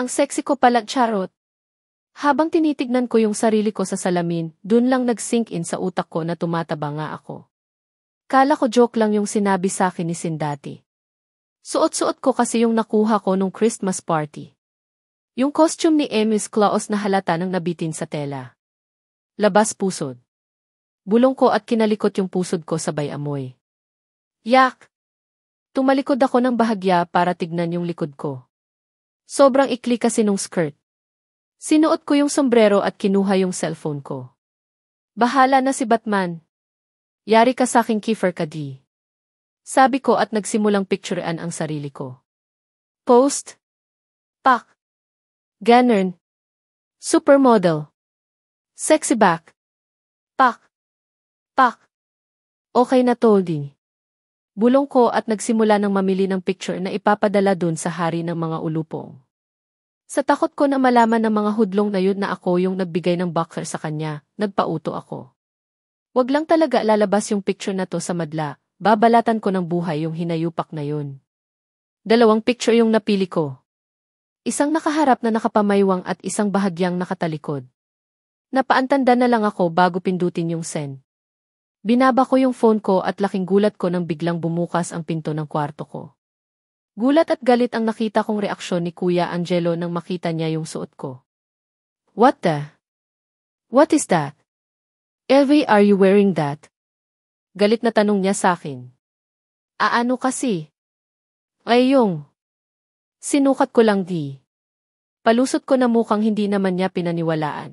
Ang sexy ko pala, charot. Habang tinitignan ko yung sarili ko sa salamin, dun lang nag-sink in sa utak ko na tumataba nga ako. Kala ko joke lang yung sinabi sa akin ni Sindati. Suot-suot ko kasi yung nakuha ko nung Christmas party. Yung costume ni Emmys Claus na halata nang nabitin sa tela. Labas pusod. Bulong ko at kinalikot yung pusod ko sabay amoy. Yak! Tumalikod ako ng bahagya para tignan yung likod ko. Sobrang ikli kasi nung skirt. Sinuot ko yung sombrero at kinuha yung cellphone ko. Bahala na si Batman. Yari ka sa aking Kiefer Kadi. Sabi ko at nagsimulang picturean ang sarili ko. Post. Pak. Ganern. Supermodel. Sexy back. Pak. Pak. Okay na Toldi. Bulong ko at nagsimula ng mamili ng picture na ipapadala dun sa hari ng mga ulupong. Sa takot ko na malaman ng mga hudlong na yun na ako yung nagbigay ng boxer sa kanya, nagpauto ako. Wag lang talaga lalabas yung picture na to sa madla, babalatan ko ng buhay yung hinayupak na yun. 2 picture yung napili ko. Isang nakaharap na nakapamaywang at isang bahagyang nakatalikod. Napaantanda na lang ako bago pindutin yung send. Binaba ko yung phone ko at laking gulat ko nang biglang bumukas ang pinto ng kwarto ko. Gulat at galit ang nakita kong reaksyon ni Kuya Angelo nang makita niya yung suot ko. What is that? Elvie, are you wearing that? Galit na tanong niya sa akin. Ano kasi? Ay yung. Sinukat ko lang di. Palusot ko na mukhang hindi naman niya pinaniwalaan.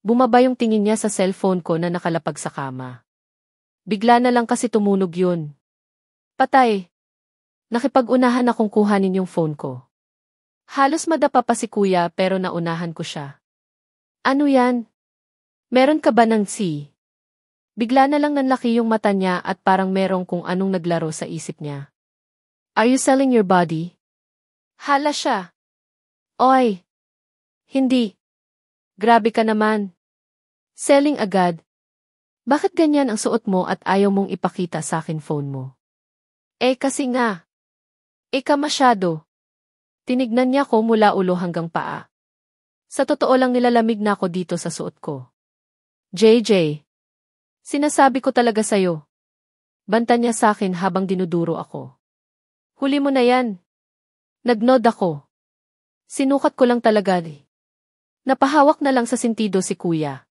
Bumaba yung tingin niya sa cellphone ko na nakalapag sa kama. Bigla na lang kasi tumunog yun. Patay. Nakipag-unahan akong kuhanin yung phone ko. Halos madapa pa si Kuya pero naunahan ko siya. Ano yan? Meron ka ba ng si? Bigla na lang nanlaki yung mata niya at parang merong kung anong naglaro sa isip niya. Are you selling your body? Hala siya. Oy. Hindi. Grabe ka naman. Selling agad. Bakit ganyan ang suot mo at ayaw mong ipakita sa akin phone mo? Kasi nga. Ka masyado. Tinignan niya ko mula ulo hanggang paa. Sa totoo lang nilalamig na ako dito sa suot ko. JJ. Sinasabi ko talaga sa'yo. Banta niya sa akin habang dinuduro ako. Huli mo na yan. Nagnod ako. Sinukat ko lang talaga. Napahawak na lang sa sentido si Kuya.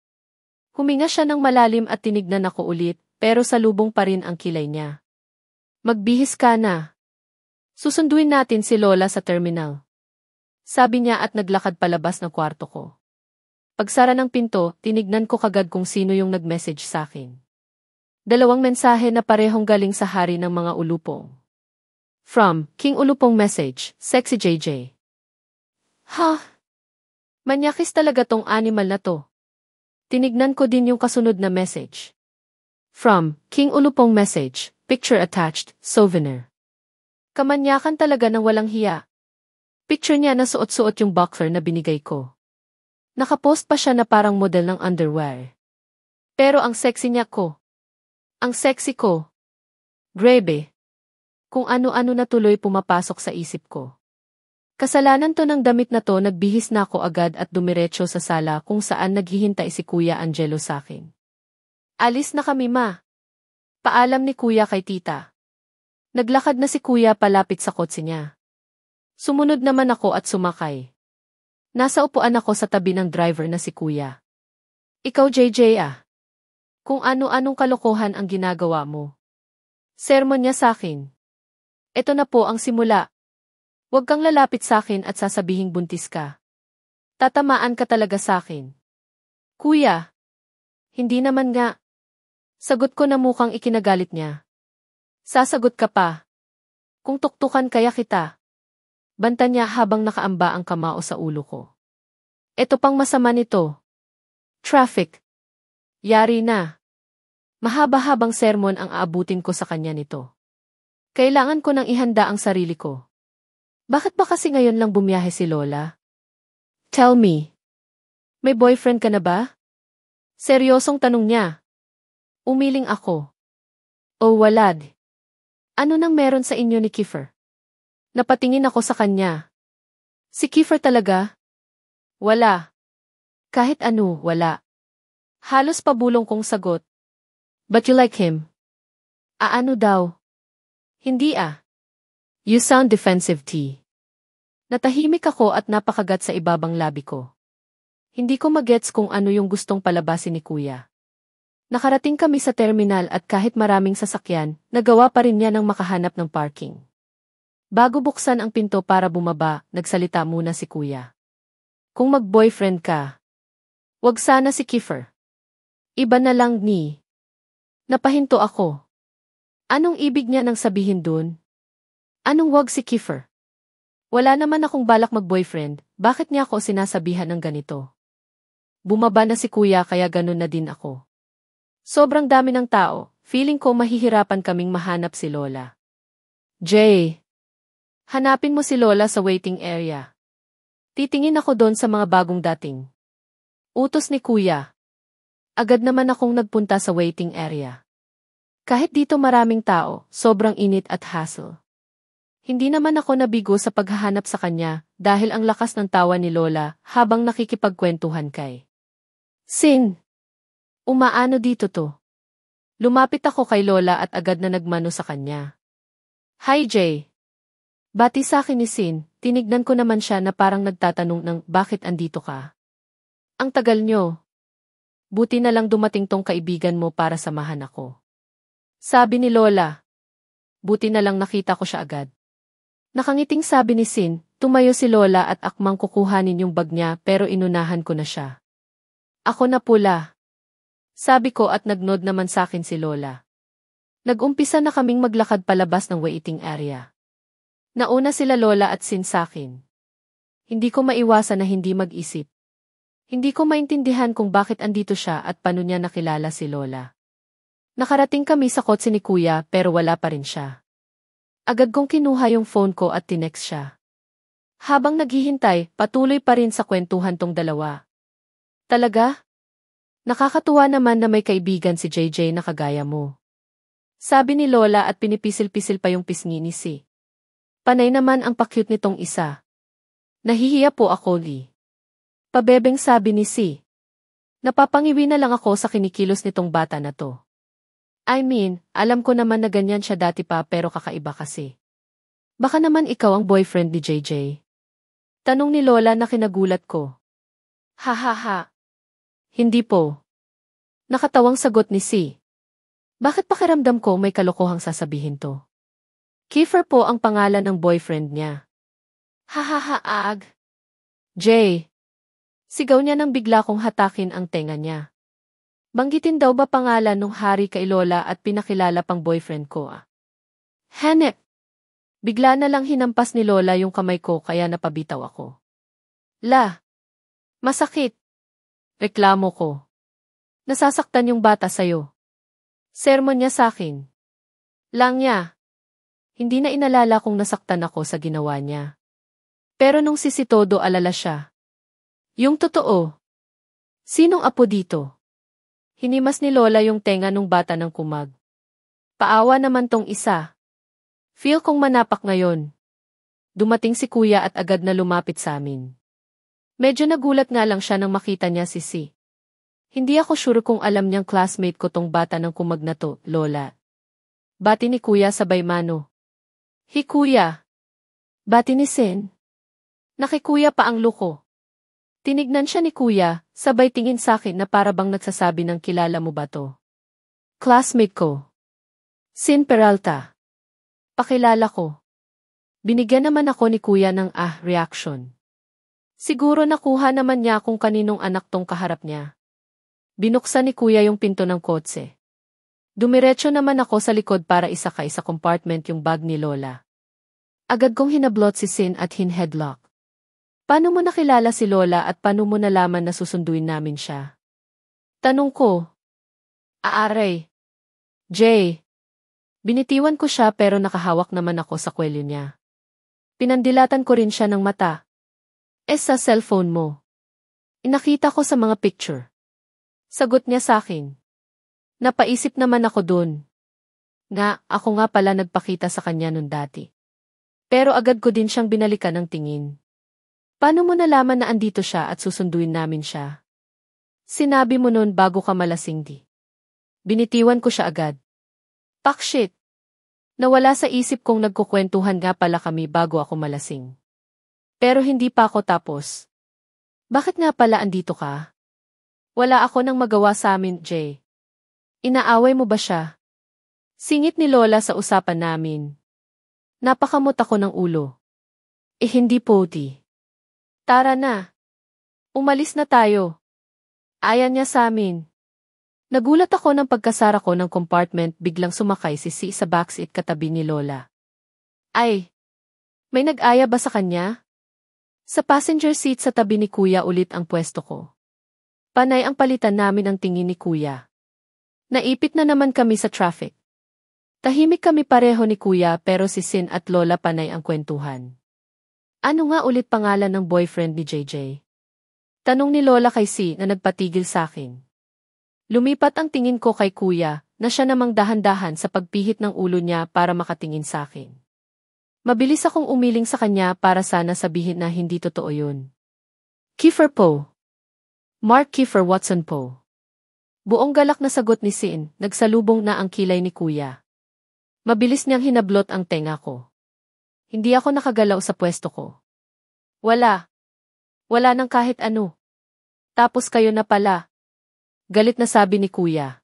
Huminga siya ng malalim at tinignan ako ulit, pero salubong pa rin ang kilay niya. Magbihis ka na. Susunduin natin si Lola sa terminal. Sabi niya at naglakad palabas ng kwarto ko. Pagsara ng pinto, tinignan ko kagad kung sino yung nag-message sa akin. 2 mensahe na parehong galing sa hari ng mga ulupong. From King Ulupong message, Sexy JJ. Manyakis talaga tong animal na to. Tinignan ko din yung kasunod na message. From King Ulupong message, picture attached, souvenir. Kamanyakan talaga ng walang hiya. Picture niya na suot-suot yung boxer na binigay ko. Nakapost pa siya na parang model ng underwear. Pero ang sexy niya ko. Ang sexy ko. Grabe. Kung ano-ano na tuloy pumapasok sa isip ko. Kasalanan to ng damit na to, nagbihis na ako agad at dumiretso sa sala kung saan naghihintay si Kuya Angelo sa akin. Alis na kami, ma. Paalam ni Kuya kay tita. Naglakad na si Kuya palapit sa kotse niya. Sumunod naman ako at sumakay. Nasa upuan ako sa tabi ng driver na si Kuya. Ikaw JJ Kung ano-anong kalokohan ang ginagawa mo. Sermon niya sa akin. Ito na po ang simula. Huwag kang lalapit sa akin at sasabihing buntis ka. Tatamaan ka talaga sa akin. Kuya. Hindi naman nga. Sagot ko na mukhang ikinagalit niya. Sasagot ka pa. Kung tuktukan kaya kita. Banta niya habang nakaamba ang kamao sa ulo ko. Ito pang masama nito. Traffic. Yari na. Mahaba-habang sermon ang aabutin ko sa kanya nito. Kailangan ko nang ihanda ang sarili ko. Bakit ba kasi ngayon lang bumiyahe si Lola? Tell me. May boyfriend ka na ba? Seryosong tanong niya. Umiling ako. Oh, walad. Ano nang meron sa inyo ni Kiefer? Napatingin ako sa kanya. Si Kiefer talaga? Wala. Kahit ano, wala. Halos pabulong kong sagot. But you like him? Ano daw? Hindi ah. You sound defensive, T. Natahimik ako at napakagat sa ibabang labi ko. Hindi ko magets kung ano yung gustong palabasin ni Kuya. Nakarating kami sa terminal at kahit maraming sasakyan, nagawa pa rin niya ng makahanap ng parking. Bago buksan ang pinto para bumaba, nagsalita muna si Kuya. Kung mag-boyfriend ka, wag sana si Kiefer. Iba na lang ni. Napahinto ako. Anong ibig niya nang sabihin dun? Anong wag si Kiefer? Wala naman akong balak mag-boyfriend, bakit niya ako sinasabihan ng ganito? Bumaba na si Kuya kaya ganun na din ako. Sobrang dami ng tao, feeling ko mahihirapan kaming mahanap si Lola. Jay, hanapin mo si Lola sa waiting area. Titingin ako doon sa mga bagong dating. Utos ni Kuya. Agad naman akong nagpunta sa waiting area. Kahit dito maraming tao, sobrang init at hassle. Hindi naman ako nabigo sa paghahanap sa kanya dahil ang lakas ng tawa ni Lola habang nakikipagkwentuhan kay Sin. Umaano dito to? Lumapit ako kay Lola at agad na nagmano sa kanya. Hi Jay. Bati sa akin ni Sin, tinignan ko naman siya na parang nagtatanong ng bakit andito ka? Ang tagal nyo. Buti na lang dumating tong kaibigan mo para samahan ako. Sabi ni Lola. Buti na lang nakita ko siya agad. Nakangiting sabi ni Sin, tumayo si Lola at akmang kukuhanin yung bag niya pero inunahan ko na siya. Ako na pula. Sabi ko at nagnod naman sa akin si Lola. Nag-umpisa na kaming maglakad palabas ng waiting area. Nauna sila Lola at Sin sa akin. Hindi ko maiwasan na hindi mag-isip. Hindi ko maintindihan kung bakit andito siya at paano niya nakilala si Lola. Nakarating kami sa kotse ni Kuya pero wala pa rin siya. Agad kong kinuha yung phone ko at tinext siya. Habang naghihintay, patuloy pa rin sa kwentuhan tong dalawa. Talaga? Nakakatuwa naman na may kaibigan si JJ na kagaya mo. Sabi ni Lola at pinipisil-pisil pa yung pisngi ni Si. Panay naman ang pa-cute nitong isa. Nahihiya po ako, Lee. Pabebeng sabi ni Si. Napapangiwi na lang ako sa kinikilos nitong bata na to. I mean, alam ko naman na ganyan siya dati pa pero kakaiba kasi. Baka naman ikaw ang boyfriend ni JJ. Tanong ni Lola na kinagulat ko. Ha ha ha. Hindi po. Nakatawang sagot ni Si. Bakit pakiramdam ko may kalokohang sasabihin to? Kiefer po ang pangalan ng boyfriend niya. Ha ha ha ag. Jay. Sigaw niya nang bigla kong hatakin ang tenga niya. Banggitin daw ba pangalan nung hari kay Lola at pinakilala pang boyfriend ko ah? Hanep. Bigla na lang hinampas ni Lola yung kamay ko kaya napabitaw ako. La. Masakit. Reklamo ko. Nasasaktan yung bata sa'yo. Sermon niya sa'kin. Lang niya. Hindi na inalala kung nasaktan ako sa ginawa niya. Pero nung sisitodo alala siya. Yung totoo. Sinong apo dito? Hinimas ni Lola yung tenga nung bata ng kumag. Paawa naman tong isa. Feel kong manapak ngayon. Dumating si Kuya at agad na lumapit sa amin. Medyo nagulat nga lang siya nang makita niya si Si. Hindi ako sure kung alam niyang classmate ko tong bata ng kumag na to, Lola. Bati ni Kuya sabay mano. Hi Kuya. Bati ni Sin. Nakikuya pa ang luko. Tinignan siya ni Kuya, sabay tingin sa akin na para bang nagsasabi ng kilala mo ba to? Classmate ko. Sin Peralta. Pakilala ko. Binigyan naman ako ni Kuya ng reaction. Siguro nakuha naman niya kung kaninong anak tong kaharap niya. Binuksan ni Kuya yung pinto ng kotse. Dumiretso naman ako sa likod para isakay sa compartment yung bag ni Lola. Agad kong hinablot si Sin at hinheadlock. Paano mo nakilala si Lola at paano mo nalaman na susunduin namin siya? Tanong ko. Aaray. Jay. Binitiwan ko siya pero nakahawak naman ako sa kwelyo niya. Pinandilatan ko rin siya ng mata. Sa cellphone mo. Inakita ko sa mga picture. Sagot niya sa akin. Napaisip naman ako dun. Nga, ako nga pala nagpakita sa kanya nun dati. Pero agad ko din siyang binalikan ng tingin. Paano mo nalaman na andito siya at susunduin namin siya? Sinabi mo nun bago ka malasing di. Binitiwan ko siya agad. Shit. Nawala sa isip kong nagkukwentuhan nga pala kami bago ako malasing. Pero hindi pa ako tapos. Bakit nga pala andito ka? Wala ako nang magawa sa amin, Jay. Inaaway mo ba siya? Singit ni Lola sa usapan namin. Napakamot ako ng ulo. Hindi po, di. Tara na. Umalis na tayo. Ayan niya sa amin. Nagulat ako ng pagkasara ko ng compartment, biglang sumakay si Si sa backseat katabi ni Lola. Ay! May nag-aya ba sa kanya? Sa passenger seat sa tabi ni Kuya ulit ang pwesto ko. Panay ang palitan namin ang tingin ni Kuya. Naipit na naman kami sa traffic. Tahimik kami pareho ni Kuya pero si Sin at Lola panay ang kwentuhan. Ano nga ulit pangalan ng boyfriend ni JJ? Tanong ni Lola kay Si na nagpatigil sa akin. Lumipat ang tingin ko kay Kuya na siya namang dahan-dahan sa pagpihit ng ulo niya para makatingin sa akin. Mabilis akong umiling sa kanya para sana sabihin na hindi totoo yun. Kiefer po. Mark Kiefer Watson po. Buong galak na sagot ni Sin, nagsalubong na ang kilay ni Kuya. Mabilis niyang hinablot ang tenga ko. Hindi ako nakagalaw sa pwesto ko. Wala. Wala nang kahit ano. Tapos kayo na pala. Galit na sabi ni Kuya.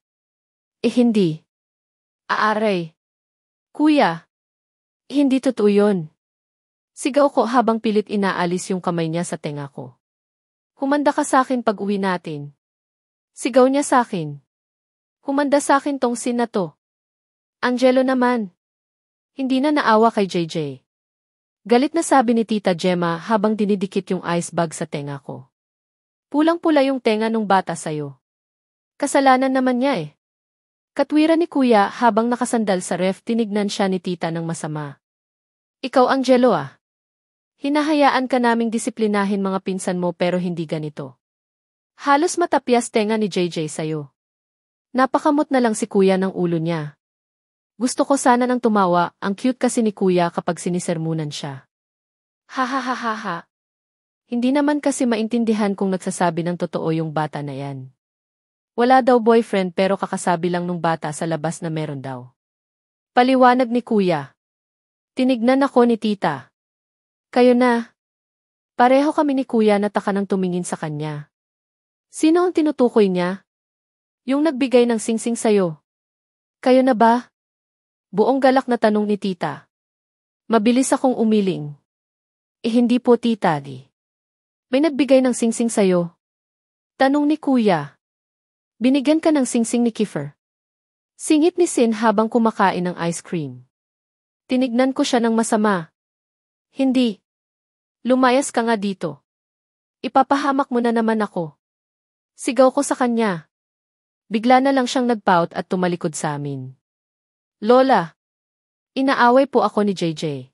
Hindi. Aaray. Kuya. Hindi totoo yun. Sigaw ko habang pilit inaalis yung kamay niya sa tenga ko. Humanda ka sa akin pag uwi natin. Sigaw niya sa akin. Humanda sa akin tong Sin na to. Angelo naman. Hindi na naawa kay JJ. Galit na sabi ni Tita Gemma habang dinidikit yung ice bag sa tenga ko. Pulang-pula yung tenga nung bata sayo. Kasalanan naman niya eh. Katwiran ni Kuya habang nakasandal sa ref, tinignan siya ni Tita ng masama. Ikaw Angelo ah. Hinahayaan ka naming disiplinahin mga pinsan mo pero hindi ganito. Halos matapyas tenga ni JJ sayo. Napakamot na lang si Kuya ng ulo niya. Gusto ko sana nang tumawa, ang cute kasi ni Kuya kapag sinisermunan siya. Ha ha ha ha ha. Hindi naman kasi maintindihan kung nagsasabi ng totoo yung bata na yan. Wala daw boyfriend pero kakasabi lang nung bata sa labas na meron daw. Paliwanag ni Kuya. Tinignan ako ni Tita. Kayo na. Pareho kami ni Kuya na taka nang tumingin sa kanya. Sino ang tinutukoy niya? Yung nagbigay ng singsing sayo. Kayo na ba? Buong galak na tanong ni Tita. Mabilis akong umiling. Hindi po Tita di. May nagbigay ng singsing sayo? Tanong ni Kuya. Binigyan ka ng singsing ni Kiefer. Singit ni Sin habang kumakain ng ice cream. Tinignan ko siya ng masama. Hindi. Lumayas ka nga dito. Ipapahamak mo na naman ako. Sigaw ko sa kanya. Bigla na lang siyang nagpout at tumalikod sa amin. Lola. Inaaway po ako ni JJ.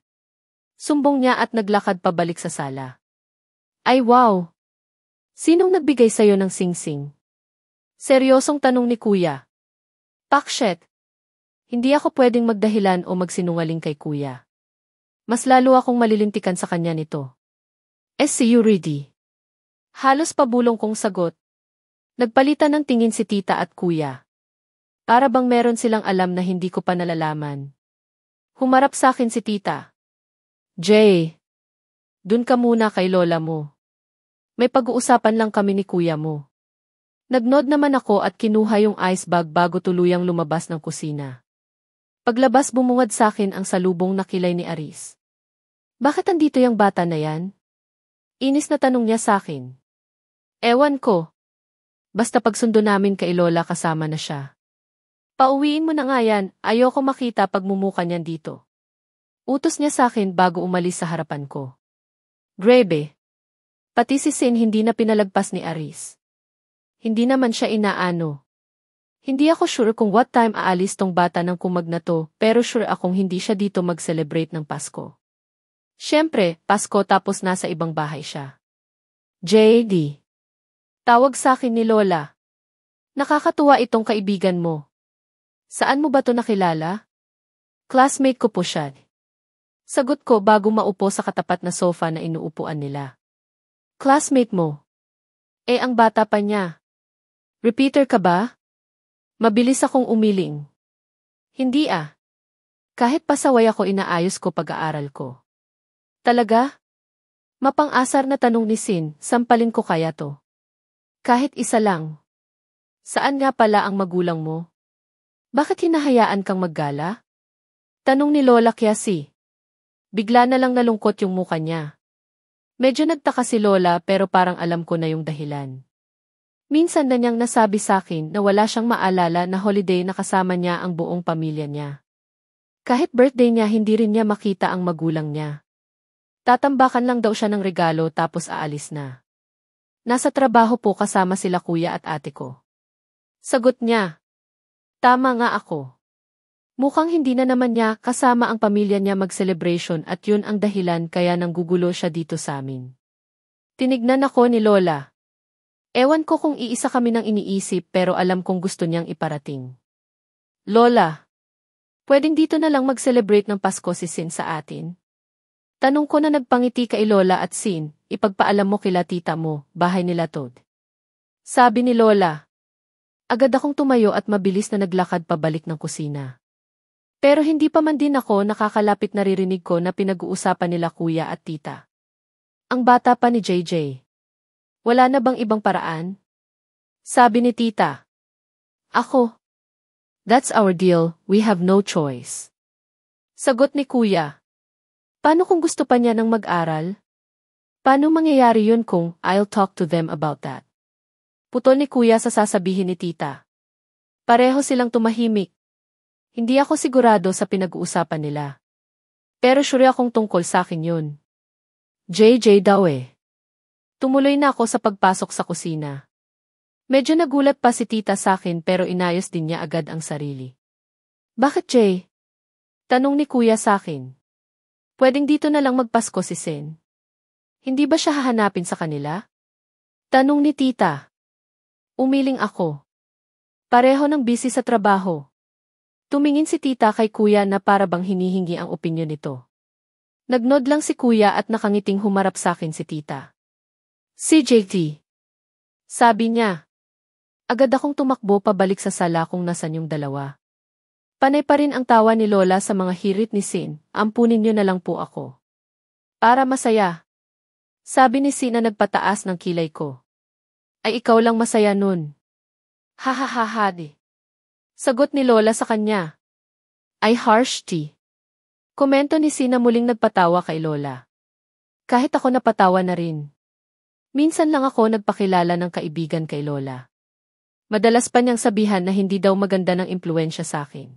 Sumbong niya at naglakad pabalik sa sala. Ay wow! Sinong nagbigay sa'yo ng singsing? Seryosong tanong ni Kuya. Shit. Hindi ako pwedeng magdahilan o magsinungaling kay Kuya. Mas lalo akong malilintikan sa kanya nito. See you ready. Halos pabulong kong sagot. Nagpalitan ng tingin si Tita at Kuya. Para bang meron silang alam na hindi ko pa nalalaman. Humarap sa akin si Tita. Jay. Dun ka muna kay Lola mo. May pag-uusapan lang kami ni Kuya mo. Nagnod naman ako at kinuha yung ice bag bago tuluyang lumabas ng kusina. Paglabas bumungad sa akin ang salubong na kilay ni Aris. Bakit andito yung bata na yan? Inis na tanong niya sa akin. Ewan ko. Basta pagsundo namin kay Lola kasama na siya. Pauwiin mo na nga yan, ayoko makita pagmumuka niyan dito. Utos niya sa akin bago umalis sa harapan ko. Grebe. Pati si Sin hindi na pinalagpas ni Aris. Hindi naman siya inaano. Hindi ako sure kung what time aalis tong bata ng kumag na to, pero sure akong hindi siya dito mag-celebrate ng Pasko. Siyempre, Pasko tapos nasa ibang bahay siya. JD. Tawag sa akin ni Lola. Nakakatuwa itong kaibigan mo. Saan mo ba to nakilala? Classmate ko po siya. Sagot ko bago maupo sa katapat na sofa na inuupuan nila. Classmate mo. Ang bata pa niya. Repeater ka ba? Mabilis akong umiling. Hindi ah. Kahit pasaway ako inaayos ko pag-aaral ko. Talaga? Mapang-asar na tanong ni Sin, sampalin ko kaya to. Kahit isa lang. Saan nga pala ang magulang mo? Bakit hinahayaan kang maggala? Tanong ni Lola Kiasi. Bigla na lang nalungkot yung muka niya. Medyo nagtaka si Lola pero parang alam ko na yung dahilan. Minsan na niyang nasabi sa akin na wala siyang maalala na holiday na kasama niya ang buong pamilya niya. Kahit birthday niya hindi rin niya makita ang magulang niya. Tatambakan lang daw siya ng regalo tapos aalis na. Nasa trabaho po kasama sila kuya at ate ko. Sagot niya. Tama nga ako. Mukhang hindi na naman niya kasama ang pamilya niya mag-celebration at yun ang dahilan kaya nanggugulo siya dito sa amin. Tinignan ako ni Lola. Ewan ko kung iisa kami nang iniisip pero alam kong gusto niyang iparating. Lola, pwedeng dito na lang mag-celebrate ng Pasko si Sin sa atin? Tanong ko na nagpangiti kay Lola at Sin, ipagpaalam mo kila tita mo, bahay nila Todd. Sabi ni Lola. Agad akong tumayo at mabilis na naglakad pabalik ng kusina. Pero hindi pa man din ako nakakalapit naririnig ko na pinag-uusapan nila kuya at tita. Ang bata pa ni JJ. Wala na bang ibang paraan? Sabi ni tita. Ako. That's our deal, we have no choice. Sagot ni kuya. Paano kung gusto pa niya ng mag-aral? Paano mangyayari yun kung I'll talk to them about that? Putol ni kuya sa sasabihin ni tita. Pareho silang tumahimik. Hindi ako sigurado sa pinag-uusapan nila. Pero sure akong tungkol sa akin yun. JJ daw eh. Tumuloy na ako sa pagpasok sa kusina. Medyo nagulat pa si tita sa akin pero inayos din niya agad ang sarili. Bakit Jay? Tanong ni kuya sa akin. Pwedeng dito na lang magpasko si Sin. Hindi ba siya hahanapin sa kanila? Tanong ni tita. Umiling ako. Pareho ng busy sa trabaho. Tumingin si tita kay kuya na para bang hinihingi ang opinyon nito. Nagnod lang si kuya at nakangiting humarap sa akin si tita. Si JT. Sabi niya. Agad akong tumakbo pabalik sa sala kung nasan yung dalawa. Panay pa rin ang tawa ni Lola sa mga hirit ni Sin, ampunin niyo na lang po ako. Para masaya. Sabi ni Sin na nagpataas ng kilay ko. Ay ikaw lang masaya nun. Ha di. Sagot ni Lola sa kanya. Ay harsh tea. Komento ni Sin na muling nagpatawa kay Lola. Kahit ako napatawa na rin. Minsan lang ako nagpakilala ng kaibigan kay Lola. Madalas pa niyang sabihan na hindi daw maganda ng impluensya sa akin.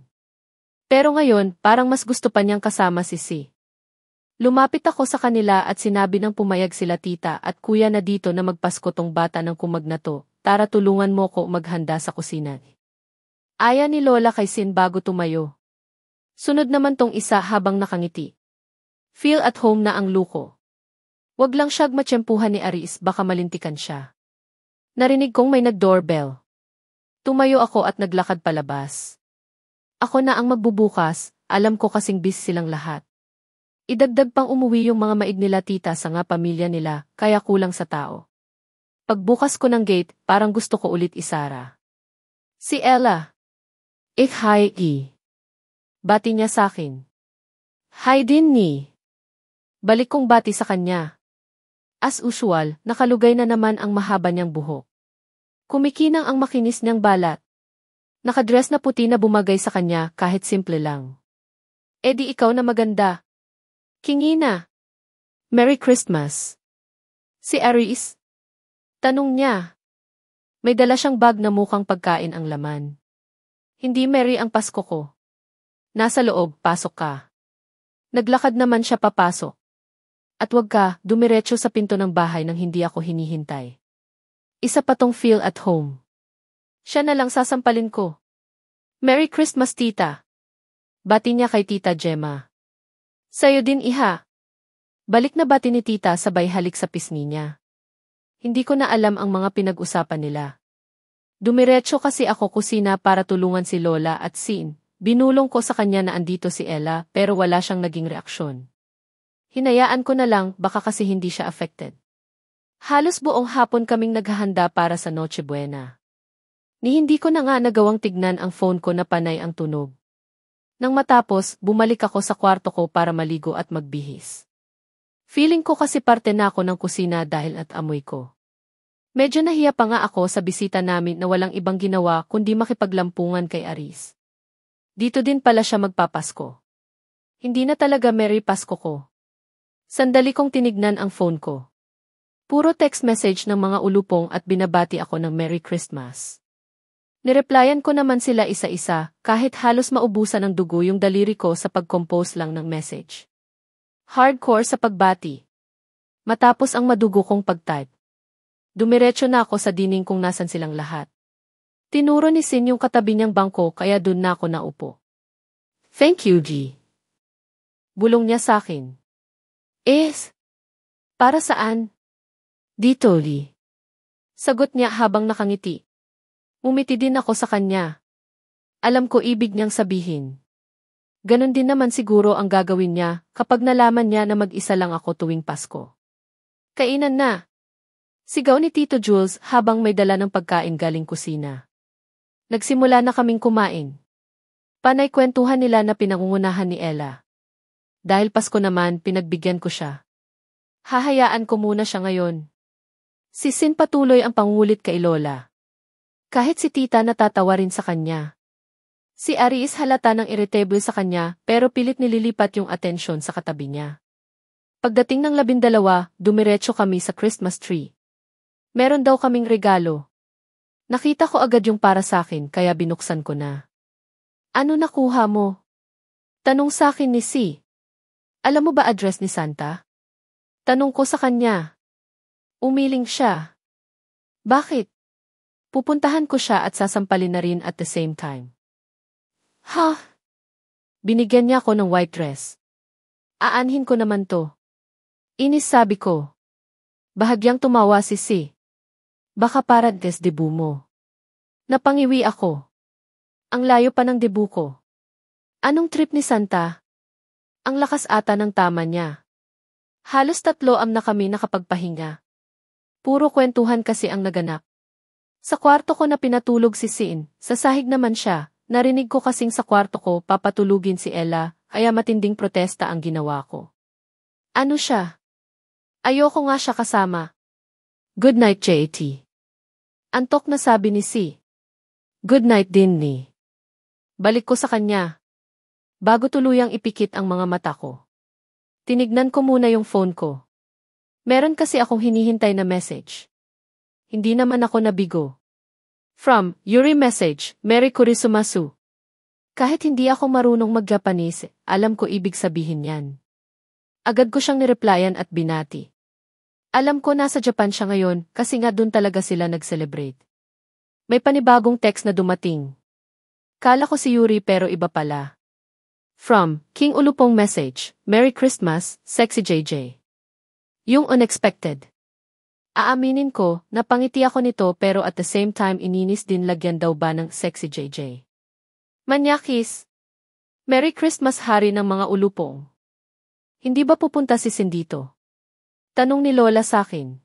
Pero ngayon, parang mas gusto pa niyang kasama si Si. Lumapit ako sa kanila at sinabi ng pumayag sila tita at kuya na dito na magpasko tong bata ng kumag na to, tara tulungan mo ko maghanda sa kusina. Aya ni Lola kay Sin bago tumayo. Sunod naman tong isa habang nakangiti. Feel at home na ang luko. Wag lang siyag matsyempuhan ni Aris baka malintikan siya. Narinig kong may nag-doorbell. Tumayo ako at naglakad palabas. Ako na ang magbubukas, alam ko kasing busy silang lahat. Idagdag pang umuwi yung mga maid nila tita sa nga pamilya nila, kaya kulang sa tao. Pagbukas ko ng gate, parang gusto ko ulit isara. Si Ella. Hi. Bati niya sa akin. Hi din ni. Balik kong bati sa kanya. As usual, nakalugay na naman ang mahaba niyang buhok. Kumikinang ang makinis niyang balat. Nakadress na puti na bumagay sa kanya kahit simple lang. Di ikaw na maganda. Kingina. Merry Christmas. Si Aris? Tanong niya. May dala siyang bag na mukhang pagkain ang laman. Hindi merry ang Pasko ko. Nasa loob, pasok ka. Naglakad naman siya papasok. At wag ka, dumiretso sa pinto ng bahay nang hindi ako hinihintay. Isa pa tong feel at home. Siya na lang sasampalin ko. Merry Christmas, tita. Bati niya kay Tita Gemma. Sayo din, iha. Balik na bati ni tita sabay halik sa pisngi niya. Hindi ko na alam ang mga pinag-usapan nila. Dumiretso kasi ako kusina para tulungan si Lola at Sin. Binulong ko sa kanya na andito si Ella pero wala siyang naging reaksyon. Hinayaan ko na lang baka kasi hindi siya affected. Halos buong hapon kaming naghahanda para sa Noche Buena. Ni hindi ko na nga nagawang tignan ang phone ko na panay ang tunog. Nang matapos, bumalik ako sa kwarto ko para maligo at magbihis. Feeling ko kasi parte na ako ng kusina dahil at amoy ko. Medyo nahiya pa nga ako sa bisita namin na walang ibang ginawa kundi makipaglampungan kay Aris. Dito din pala siya magpapasko. Hindi na talaga Merry Pasko ko. Sandali kong tinignan ang phone ko. Puro text message ng mga ulupong at binabati ako ng Merry Christmas. Nireplyan ko naman sila isa-isa kahit halos maubusan ng dugo yung daliri ko sa pag-compose lang ng message. Hardcore sa pagbati. Matapos ang madugo kong pag-type. Dumiretso na ako sa dining kung nasan silang lahat. Tinuro ni Sin yung katabi niyang bangko kaya dun na ako naupo. Thank you, G. Bulong niya sa akin. Para saan? Dito, Lee. Sagot niya habang nakangiti. Umiti din ako sa kanya. Alam ko ibig niyang sabihin. Ganon din naman siguro ang gagawin niya kapag nalaman niya na mag-isa lang ako tuwing Pasko. Kainan na. Sigaw ni Tito Jules habang may dala ng pagkain galing kusina. Nagsimula na kaming kumain. Panay kwentuhan nila na pinangungunahan ni Ella. Dahil Pasko naman, pinagbigyan ko siya. Hahayaan ko muna siya ngayon. Si Sin patuloy ang pangulit kay Lola. Kahit si Tita natatawa rin sa kanya. Si Aris halata ng irritable sa kanya pero pilit nililipat yung atensyon sa katabi niya. Pagdating ng 12, dumiretso kami sa Christmas tree. Meron daw kaming regalo. Nakita ko agad yung para sa akin kaya binuksan ko na. Ano nakuha mo? Tanong sa akin ni Si. Alam mo ba address ni Santa? Tanong ko sa kanya. Umiling siya. Bakit? Pupuntahan ko siya at sasampalin na rin at the same time. Ha? Binigyan niya ako ng white dress. Aanhin ko naman to. Inis sabi ko. Bahagyang tumawa si Si. Baka parang debu mo. Napangiwi ako. Ang layo pa ng debu ko. Anong trip ni Santa? Ang lakas ata ng tama niya. Halos 3 na kami nakapagpahinga. Puro kwentuhan kasi ang naganap. Sa kwarto ko na pinatulog si Sin, sa sahig naman siya, narinig ko kasing sa kwarto ko papatulugin si Ella, kaya matinding protesta ang ginawa ko. Ano siya? Ayoko nga siya kasama. Good night, JT. Antok na sabi ni Si. Good night din ni. Balik ko sa kanya. Bago tuluyang ipikit ang mga mata ko. Tinignan ko muna yung phone ko. Meron kasi akong hinihintay na message. Hindi naman ako nabigo. From, Yuri message, Merry Kurisumasu. Kahit hindi ako marunong mag-Japanese, alam ko ibig sabihin yan. Agad ko siyang nireplyan at binati. Alam ko nasa Japan siya ngayon kasi nga dun talaga sila nag-celebrate. May panibagong text na dumating. Kala ko si Yuri pero iba pala. From, King Ulupong message, Merry Christmas, Sexy JJ. Yung unexpected. Aaminin ko, napangiti ako nito pero at the same time ininis din lagyan daw ba ng Sexy JJ. Manyakis. Merry Christmas hari ng mga ulupong. Hindi ba pupunta si Sin dito? Tanong ni Lola sa akin.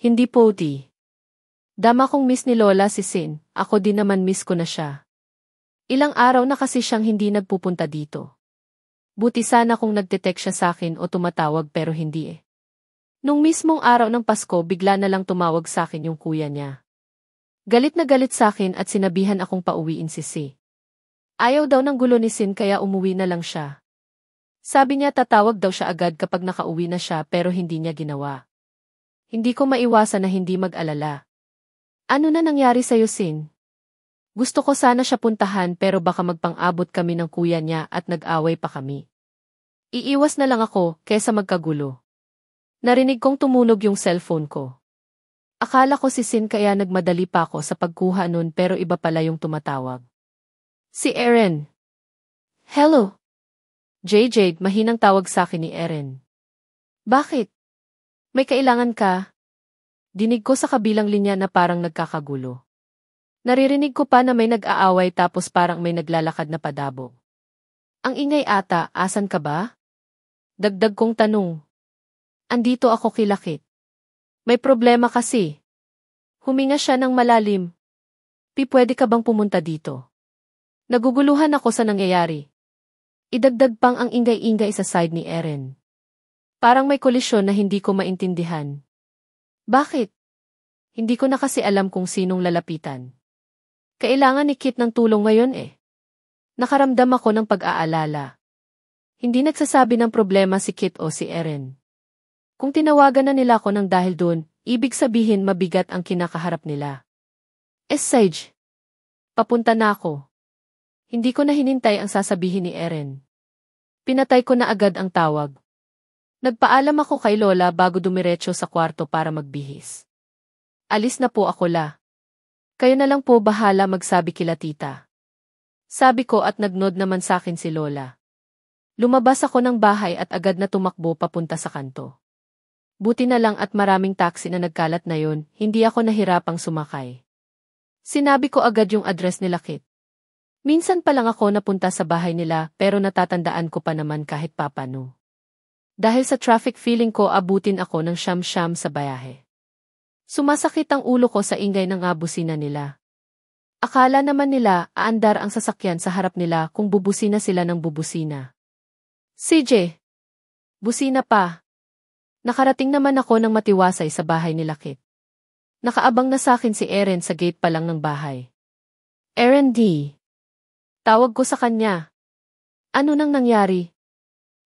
Hindi po di. Dama kong miss ni Lola si Sin, ako din naman miss ko na siya. Ilang araw na kasi siyang hindi nagpupunta dito. Buti sana kung nagte-text siya sa akin o tumatawag pero hindi eh. Nung mismong araw ng Pasko bigla na lang tumawag sa akin yung kuya niya. Galit na galit sa akin at sinabihan akong pauwiin si Si. Ayaw daw ng gulo ni Sin kaya umuwi na lang siya. Sabi niya tatawag daw siya agad kapag nakauwi na siya pero hindi niya ginawa. Hindi ko maiwasan na hindi mag-alala. Ano na nangyari sa'yo, Sin? Gusto ko sana siya puntahan pero baka magpang-abot kami ng kuya niya at nag-away pa kami. Iiwas na lang ako kesa magkagulo. Narinig kong tumunog yung cellphone ko. Akala ko si Sin kaya nagmadali pa ako sa pagkuha nun pero iba pala yung tumatawag. Si Erin. Hello. JJ, mahinang tawag sa akin ni Erin. Bakit? May kailangan ka? Dinig ko sa kabilang linya na parang nagkakagulo. Naririnig ko pa na may nag-aaway tapos parang may naglalakad na padabo. Ang ingay ata, asan ka ba? Dagdag kong tanong. Andito ako kilakit. May problema kasi. Huminga siya ng malalim. Pwede ka bang pumunta dito? Naguguluhan ako sa nangyayari. Idagdag pang ang ingay-ingay sa side ni Eren. Parang may kolisyon na hindi ko maintindihan. Bakit? Hindi ko na kasi alam kung sinong lalapitan. Kailangan ni Kit ng tulong ngayon eh. Nakaramdam ako ng pag-aalala. Hindi nagsasabi ng problema si Kit o si Eren. Kung tinawagan na nila ako ng dahil doon, ibig sabihin mabigat ang kinakaharap nila. Sage. Papunta na ako. Hindi ko na hinintay ang sasabihin ni Eren. Pinatay ko na agad ang tawag. Nagpaalam ako kay Lola bago dumiretso sa kwarto para magbihis. Alis na po ako la. Kayo na lang po bahala magsabi kila tita. Sabi ko at nagnod naman sa akin si Lola. Lumabas ako ng bahay at agad na tumakbo papunta sa kanto. Buti na lang at maraming taxi na nagkalat na yon, hindi ako nahirapang sumakay. Sinabi ko agad yung address nila Kit. Minsan pa lang ako napunta sa bahay nila pero natatandaan ko pa naman kahit papano. Dahil sa traffic feeling ko abutin ako ng siyam-siyam sa bayahe. Sumasakit ang ulo ko sa ingay ng busina nila. Akala naman nila aandar ang sasakyan sa harap nila kung bubusina sila ng bubusina. CJ! Busina pa. Nakarating naman ako ng matiwasay sa bahay nila Kit. Nakaabang na sa akin si Eren sa gate pa lang ng bahay. Eren D. Tawag ko sa kanya. Ano nang nangyari?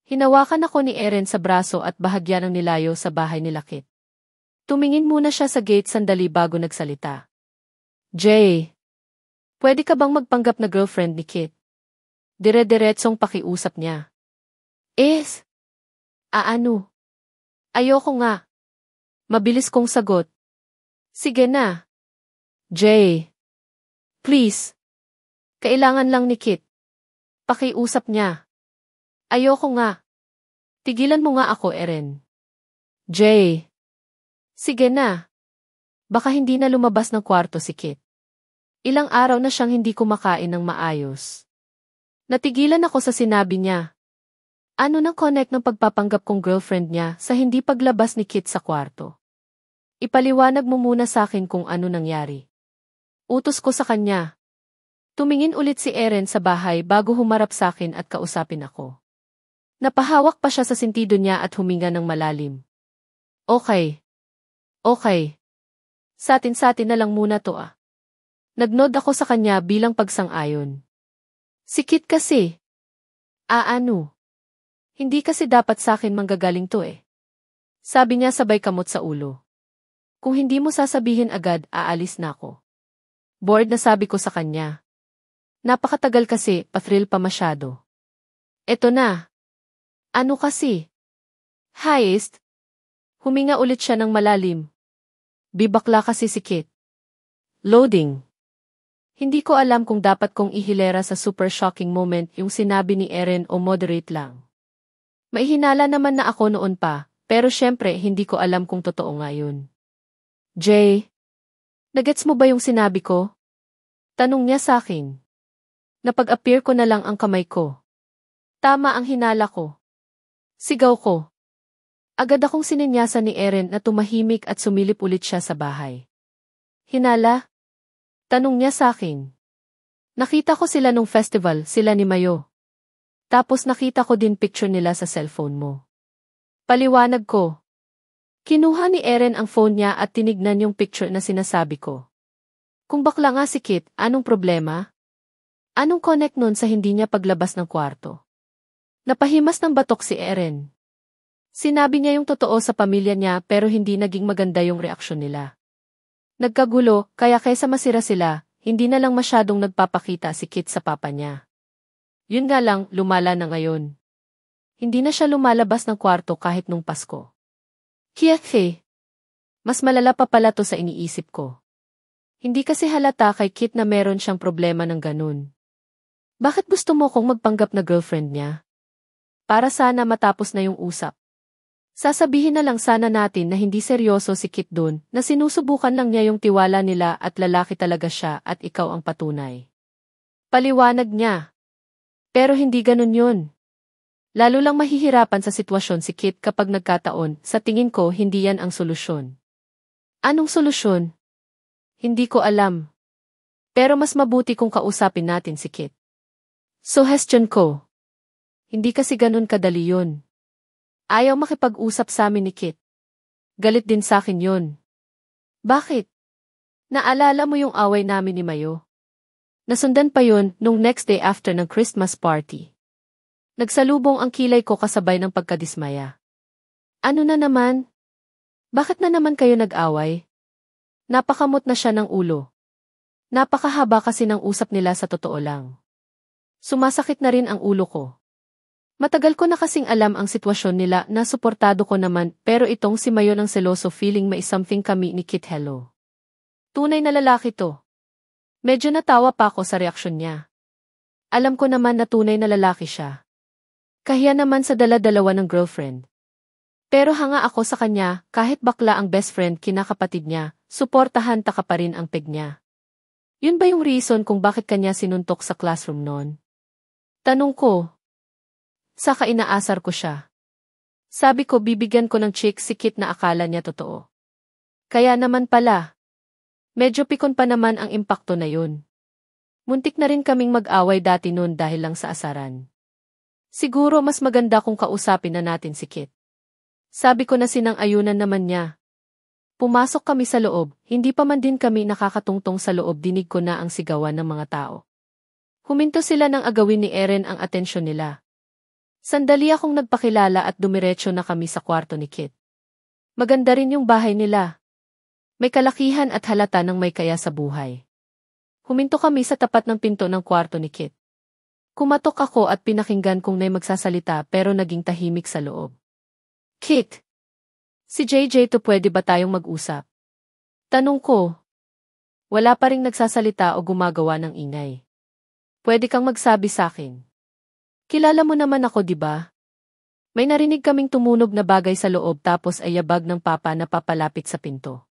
Hinawakan ako ni Eren sa braso at bahagya ng nilayo sa bahay nila Kit. Tumingin muna siya sa gate sandali bago nagsalita. Jay, pwede ka bang magpanggap na girlfriend ni Kit? Dire-diretsong pakiusap niya. Ano? Ayoko nga. Mabilis kong sagot. Sige na. Jay. Please. Kailangan lang ni Kit. Pakiusap niya. Ayoko nga. Tigilan mo nga ako, Eren. Jay. Sige na. Baka hindi na lumabas ng kwarto si Kit. Ilang araw na siyang hindi kumakain ng maayos. Natigilan ako sa sinabi niya. Ano nang connect ng pagpapanggap kong girlfriend niya sa hindi paglabas ni Kit sa kwarto? Ipaliwanag mo muna sa akin kung ano nangyari. Utos ko sa kanya. Tumingin ulit si Eren sa bahay bago humarap sa akin at kausapin ako. Napahawak pa siya sa sentido niya at huminga ng malalim. Okay. Satin-satin na lang muna to ah. Nagnod ako sa kanya bilang pagsang-ayon. Si Kit kasi. Ano? Hindi kasi dapat sa akin manggagaling to eh. Sabi niya sabay kamot sa ulo. Kung hindi mo sasabihin agad, aalis na ako. Bored na sabi ko sa kanya. Napakatagal kasi, pa-thrill pa masyado. Eto na. Ano kasi? Highest? Huminga ulit siya ng malalim. Bibakla kasi si Kit. Loading. Hindi ko alam kung dapat kong ihilera sa super shocking moment yung sinabi ni Eren o moderate lang. Maihinala naman na ako noon pa, pero syempre hindi ko alam kung totoo nga yun. Jay, nagets mo ba yung sinabi ko? Tanong niya sa akin. Napag-appear ko na lang ang kamay ko. Tama ang hinala ko. Sigaw ko. Agad akong sininyasan ni Eren na tumahimik at sumilip ulit siya sa bahay. Hinala? Tanong niya sa akin. Nakita ko sila nung festival, sila ni Mayo. Tapos nakita ko din picture nila sa cellphone mo. Paliwanag ko. Kinuha ni Eren ang phone niya at tinignan yung picture na sinasabi ko. Kung bakla nga si Kit, anong problema? Anong connect nun sa hindi niya paglabas ng kwarto? Napahimas ng batok si Eren. Sinabi niya yung totoo sa pamilya niya pero hindi naging maganda yung reaksyon nila. Nagkagulo, kaya kaysa masira sila, hindi na lang masyadong nagpapakita si Kit sa papa niya. Yun nga lang, lumala na ngayon. Hindi na siya lumalabas ng kwarto kahit nung Pasko. Kiyathe. Mas malala pa pala to sa iniisip ko. Hindi kasi halata kay Kit na meron siyang problema ng ganun. Bakit gusto mo kong magpanggap na girlfriend niya? Para sana matapos na yung usap. Sasabihin na lang sana natin na hindi seryoso si Kit dun, na sinusubukan lang niya yung tiwala nila at lalaki talaga siya at ikaw ang patunay. Paliwanag niya. Pero hindi ganun yun. Lalo lang mahihirapan sa sitwasyon si Kit kapag nagkataon, sa tingin ko hindi yan ang solusyon. Anong solusyon? Hindi ko alam. Pero mas mabuti kung kausapin natin si Kit. Suggestion ko. Hindi kasi ganun kadali yun. Ayaw makipag-usap sa amin ni Kit. Galit din sa akin yun. Bakit? Naalala mo yung away namin ni Mayo? Nasundan pa yun nung next day after ng Christmas party. Nagsalubong ang kilay ko kasabay ng pagkadismaya. Ano na naman? Bakit na naman kayo nag-away? Napakamot na siya ng ulo. Napakahaba kasi ng usap nila sa totoo lang. Sumasakit na rin ang ulo ko. Matagal ko na kasing alam ang sitwasyon nila na suportado ko naman pero itong si Mayo ng seloso feeling may something kami ni Kit hello. Tunay na lalaki to. Medyo natawa pa ako sa reaksyon niya. Alam ko naman na tunay na lalaki siya. Kahiya naman sa dala-dalawa ng girlfriend. Pero hanga ako sa kanya kahit bakla ang best friend kinakapatid niya, suportahan taka pa rin ang peg niya. Yun ba yung reason kung bakit kanya sinuntok sa classroom noon? Tanong ko. Saka inaasar ko siya. Sabi ko bibigyan ko ng chick si Kit na akala niya totoo. Kaya naman pala. Medyo pikon pa naman ang impakto na yun. Muntik na rin kaming mag-away dati noon dahil lang sa asaran. Siguro mas maganda kung kausapin na natin si Kit. Sabi ko na sinang-ayunan naman niya. Pumasok kami sa loob, hindi pa man din kami nakakatungtong sa loob dinig ko na ang sigawan ng mga tao. Huminto sila nang agawin ni Eren ang atensyon nila. Sandali akong nagpakilala at dumiretso na kami sa kwarto ni Kit. Maganda rin yung bahay nila. May kalakihan at halata ng may kaya sa buhay. Huminto kami sa tapat ng pinto ng kwarto ni Kit. Kumatok ako at pinakinggan kung may magsasalita pero naging tahimik sa loob. Kit! Si JJ to pwede ba tayong mag-usap? Tanong ko. Wala pa ring nagsasalita o gumagawa ng ingay. Pwede kang magsabi sa akin. Kilala mo naman ako, di ba? May narinig kaming tumunog na bagay sa loob tapos ay yabag ng papa na papalapit sa pinto.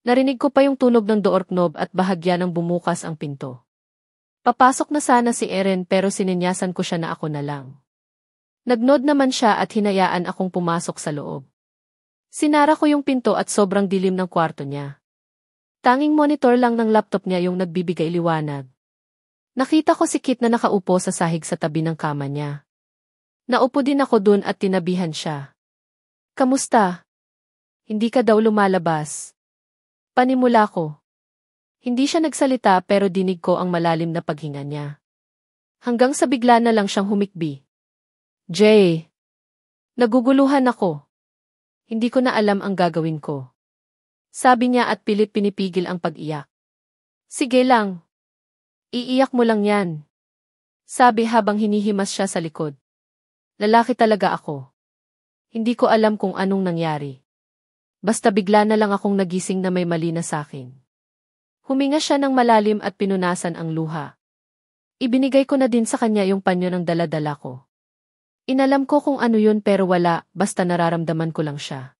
Narinig ko pa yung tunog ng doorknob at bahagya ng bumukas ang pinto. Papasok na sana si Eren pero sininyasan ko siya na ako na lang. Nagnod naman siya at hinayaan akong pumasok sa loob. Sinara ko yung pinto at sobrang dilim ng kwarto niya. Tanging monitor lang ng laptop niya yung nagbibigay liwanag. Nakita ko si Kit na nakaupo sa sahig sa tabi ng kama niya. Naupo din ako dun at tinabihan siya. Kamusta? Hindi ka daw lumalabas. Panimula ko. Hindi siya nagsalita pero dinig ko ang malalim na paghinga niya. Hanggang sa bigla na lang siyang humikbi. Jay. Naguguluhan ako. Hindi ko na alam ang gagawin ko. Sabi niya at pilit pinipigil ang pag-iyak. Sige lang. Iiyak mo lang yan. Sabi habang hinihimas siya sa likod. Lalaki talaga ako. Hindi ko alam kung anong nangyari. Basta bigla na lang akong nagising na may mali na sakin. Huminga siya ng malalim at pinunasan ang luha. Ibinigay ko na din sa kanya yung panyo ng dala-dala ko. Inalam ko kung ano yun pero wala, basta nararamdaman ko lang siya.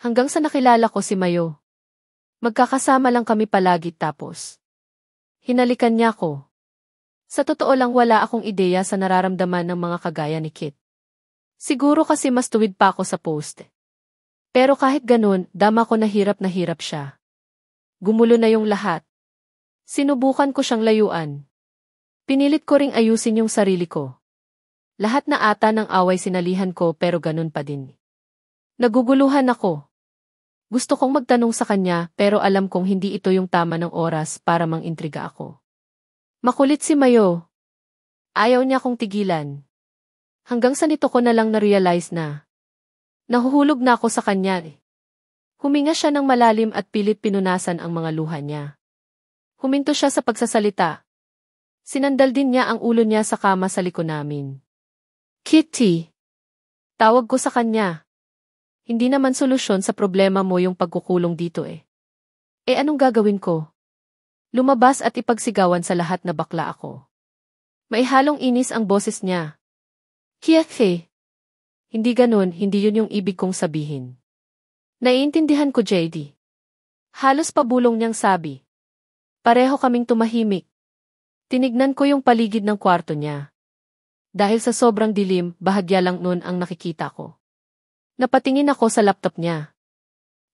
Hanggang sa nakilala ko si Mayo. Magkakasama lang kami palagi tapos. Hinalikan niya ko. Sa totoo lang wala akong ideya sa nararamdaman ng mga kagaya ni Kit. Siguro kasi mas tuwid pa ako sa post. Pero kahit ganun, dama ko na hirap siya. Gumulo na yung lahat. Sinubukan ko siyang layuan. Pinilit ko ring ayusin yung sarili ko. Lahat na ata ng away sinalihan ko pero ganun pa din. Naguguluhan ako. Gusto kong magtanong sa kanya pero alam kong hindi ito yung tama ng oras para mang-intriga ako. Makulit si Mayo. Ayaw niya akong tigilan. Hanggang sa nito ko na lang na-realize na. Nahuhulog na ako sa kanya. Huminga siya ng malalim at pilit pinunasan ang mga luha niya. Huminto siya sa pagsasalita. Sinandal din niya ang ulo niya sa kama sa liko namin. Kitty! Tawag ko sa kanya. Hindi naman solusyon sa problema mo yung pagkukulong dito eh. Anong gagawin ko? Lumabas at ipagsigawan sa lahat na bakla ako. May halong inis ang boses niya. Kitty! Hindi ganun, hindi yun yung ibig kong sabihin. Naiintindihan ko, JD. Halos pabulong niyang sabi. Pareho kaming tumahimik. Tinignan ko yung paligid ng kwarto niya. Dahil sa sobrang dilim, bahagya lang nun ang nakikita ko. Napatingin ako sa laptop niya.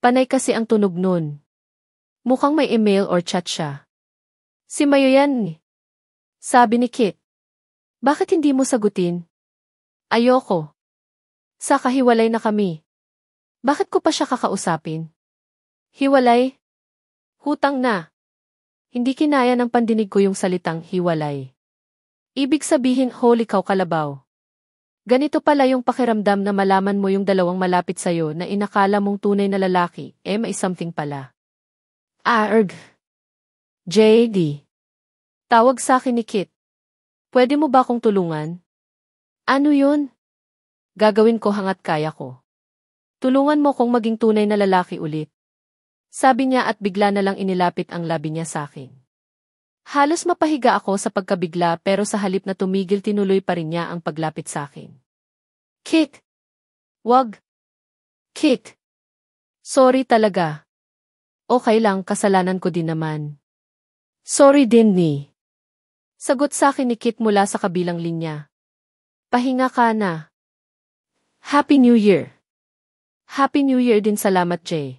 Panay kasi ang tunog nun. Mukhang may email or chat siya. Si Mayo yan. Sabi ni Kit. Bakit hindi mo sagutin? Ayoko. Sa kahiwalay na kami. Bakit ko pa siya kakausapin? Hiwalay? Hutang na. Hindi kinaya ng pandinig ko yung salitang hiwalay. Ibig sabihin holy cow kalabaw. Ganito pala yung pakiramdam na malaman mo yung dalawang malapit sa'yo na inakala mong tunay na lalaki, may something pala. Arg. JD. Tawag sa akin ni Kit. Pwede mo ba akong tulungan? Ano yun? Gagawin ko hangat kaya ko. Tulungan mo kong maging tunay na lalaki ulit. Sabi niya at bigla na lang inilapit ang labi niya sa akin. Halos mapahiga ako sa pagkabigla pero sa halip na tumigil tinuloy pa rin niya ang paglapit sa akin. Kit! Wag! Kit! Sorry talaga. Okay lang, kasalanan ko din naman. Sorry din ni. Sagot sa akin ni Kit mula sa kabilang linya. Pahinga ka na. Happy New Year! Happy New Year din, salamat Jay.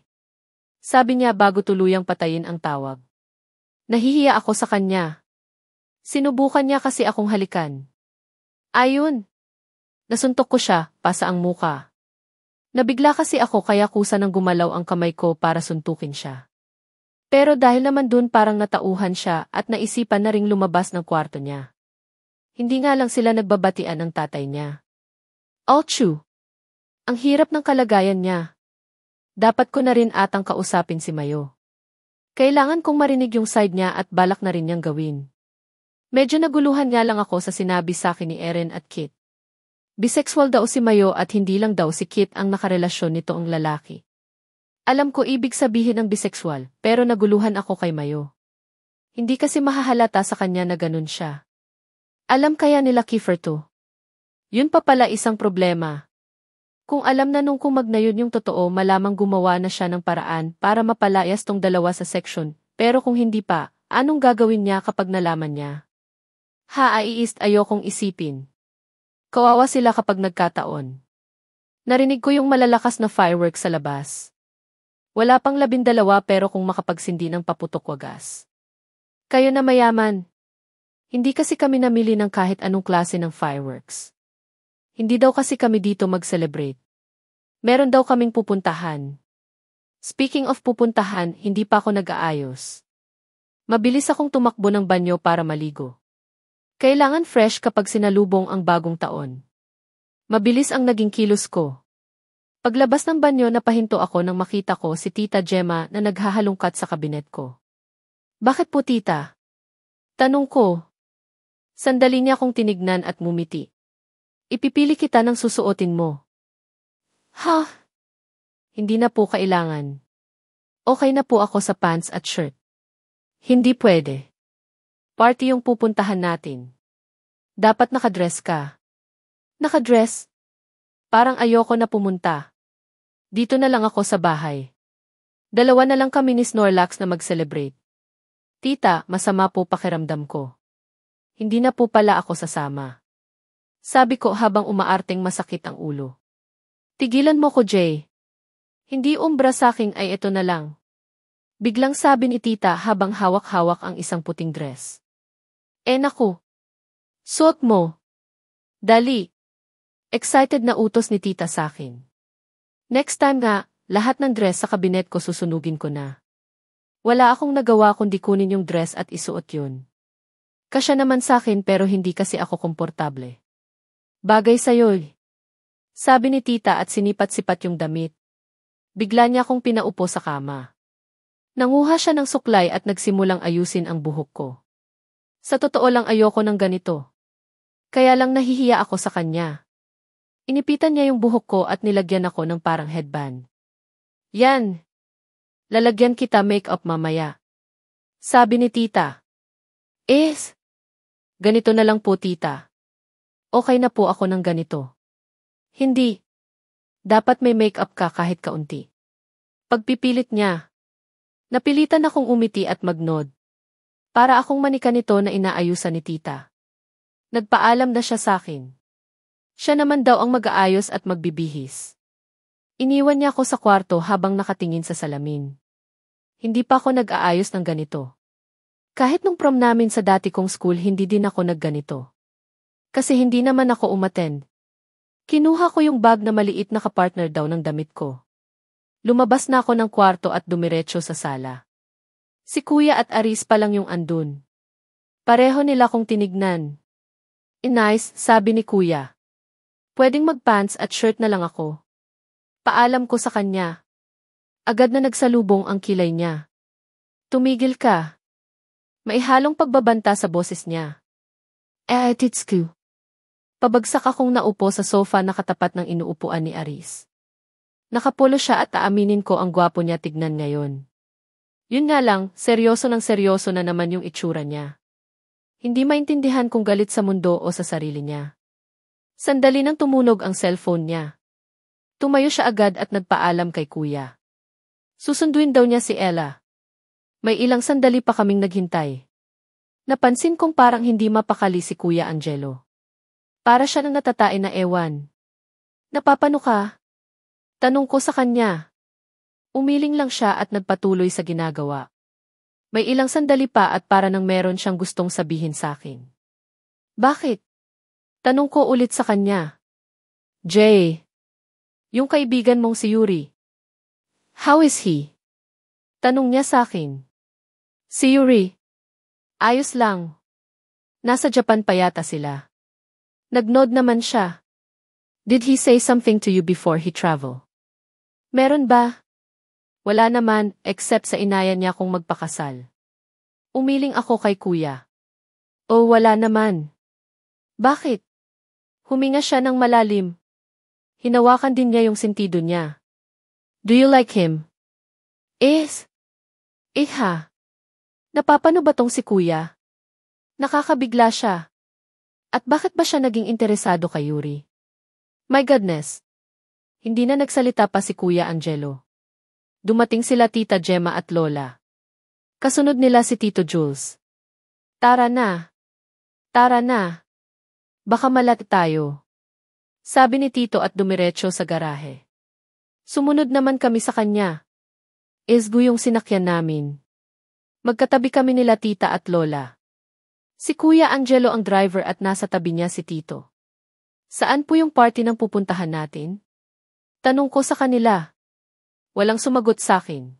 Sabi niya bago tuluyang patayin ang tawag. Nahihiya ako sa kanya. Sinubukan niya kasi akong halikan. Ayun. Nasuntok ko siya, pasa ang muka. Nabigla kasi ako kaya kusa nang gumalaw ang kamay ko para suntukin siya. Pero dahil naman dun parang natauhan siya at naisipan na ring lumabas ng kwarto niya. Hindi nga lang sila nagbabatian ng tatay niya. Alchu! Ang hirap ng kalagayan niya. Dapat ko na rin atang kausapin si Mayo. Kailangan kong marinig yung side niya at balak na rin niyang gawin. Medyo naguluhan nga lang ako sa sinabi sa akin ni Erin at Kit. Bisexual daw si Mayo at hindi lang daw si Kit ang nakarelasyon nito ang lalaki. Alam ko ibig sabihin ng bisexual pero naguluhan ako kay Mayo. Hindi kasi mahahalata sa kanya na ganun siya. Alam kaya nila Kiefer to? Yun pa pala isang problema. Kung alam na nung kumag na yun yung totoo malamang gumawa na siya ng paraan para mapalayas tong dalawa sa section, pero kung hindi pa, anong gagawin niya kapag nalaman niya? Ayokong isipin. Kawawa sila kapag nagkataon. Narinig ko yung malalakas na fireworks sa labas. Wala pang 12 pero kung makapagsindi ng paputok wagas. Kayo na mayaman. Hindi kasi kami namili ng kahit anong klase ng fireworks. Hindi daw kasi kami dito mag-celebrate. Meron daw kaming pupuntahan. Speaking of pupuntahan, hindi pa ako nag-aayos. Mabilis akong tumakbo ng banyo para maligo. Kailangan fresh kapag sinalubong ang bagong taon. Mabilis ang naging kilos ko. Paglabas ng banyo napahinto ako nang makita ko si Tita Gemma na naghahalungkat sa kabinet ko. Bakit po tita? Tanong ko. Sandali niya akong tinignan at mumiti. Ipipili kita ng susuotin mo. Ha? Hindi na po kailangan. Okay na po ako sa pants at shirt. Hindi pwede. Party yung pupuntahan natin. Dapat nakadress ka. Nakadress? Parang ayoko na pumunta. Dito na lang ako sa bahay. Dalawa na lang kami ni Snorlax na mag-celebrate. Tita, masama po pakiramdam ko. Hindi na po pala ako sasama. Sabi ko habang umaarteng masakit ang ulo. Tigilan mo ko, Jay. Hindi umbra saking ay ito na lang. Biglang sabi ni tita habang hawak-hawak ang isang puting dress. Naku. Suot mo. Dali. Excited na utos ni tita sa akin. Next time nga, lahat ng dress sa kabinet ko susunugin ko na. Wala akong nagawa kundi kunin yung dress at isuot yun. Kasya naman sa akin pero hindi kasi ako komportable. Bagay sa'yo eh. Sabi ni tita at sinipat-sipat yung damit. Bigla niya akong pinaupo sa kama. Nanguha siya ng suklay at nagsimulang ayusin ang buhok ko. Sa totoo lang ayoko ng ganito. Kaya lang nahihiya ako sa kanya. Inipitan niya yung buhok ko at nilagyan ako ng parang headband. Yan. Lalagyan kita make-up mamaya. Sabi ni tita. Ganito na lang po tita. Okay na po ako ng ganito. Hindi. Dapat may make-up ka kahit kaunti. Pagpipilit niya. Napilitan akong umiti at magnod. Para akong manika nito na inaayusan ni tita. Nagpaalam na siya sa akin. Siya naman daw ang mag-aayos at magbibihis. Iniwan niya ako sa kwarto habang nakatingin sa salamin. Hindi pa ako nag-aayos ng ganito. Kahit nung prom namin sa dati kong school hindi din ako nagganito. Kasi hindi naman ako umattend. Kinuha ko yung bag na maliit na kapartner daw ng damit ko. Lumabas na ako ng kwarto at dumiretso sa sala. Si Kuya at Aris pa lang yung andun. Pareho nila kong tinignan. Nice, sabi ni Kuya. Pwedeng mag-pants at shirt na lang ako. Paalam ko sa kanya. Agad na nagsalubong ang kilay niya. Tumigil ka. May halong pagbabanta sa boses niya. Titsku. Pabagsak akong naupo sa sofa na katapat ng inuupuan ni Aris. Nakapolo siya at aaminin ko ang gwapo niya tignan ngayon. Yun nga lang, seryoso na naman yung itsura niya. Hindi maintindihan kung galit sa mundo o sa sarili niya. Sandali nang tumunog ang cellphone niya. Tumayo siya agad at nagpaalam kay Kuya. Susunduin daw niya si Ella. May ilang sandali pa kaming naghintay. Napansin kong parang hindi mapakali si Kuya Angelo. Para siya nang natatain na ewan. Napapano ka? Tanong ko sa kanya. Umiling lang siya at nagpatuloy sa ginagawa. May ilang sandali pa at para nang meron siyang gustong sabihin sa akin. Bakit? Tanong ko ulit sa kanya. Jay. Yung kaibigan mong si Yuri. How is he? Tanong niya sa akin. Si Yuri. Ayos lang. Nasa Japan pa yata sila. Nag-nod naman siya. Did he say something to you before he travel? Meron ba? Wala naman, except sa inaya niya kung magpakasal. Umiling ako kay Kuya. O wala naman. Bakit? Huminga siya ng malalim. Hinawakan din niya yung sentido niya. Do you like him? Yes. Ha. Napapano ba tong si Kuya? Nakakabigla siya. At bakit ba siya naging interesado kay Yuri? My goodness. Hindi na nagsalita pa si Kuya Angelo. Dumating sila Tita Gemma at Lola. Kasunod nila si Tito Jules. Tara na. Tara na. Baka malat tayo. Sabi ni Tito at dumiretso sa garahe. Sumunod naman kami sa kanya. Esgu yung sinakyan namin. Magkatabi kami nila Tita at Lola. Si Kuya Angelo ang driver at nasa tabi niya si Tito. Saan po yung party ng pupuntahan natin? Tanong ko sa kanila. Walang sumagot sa akin.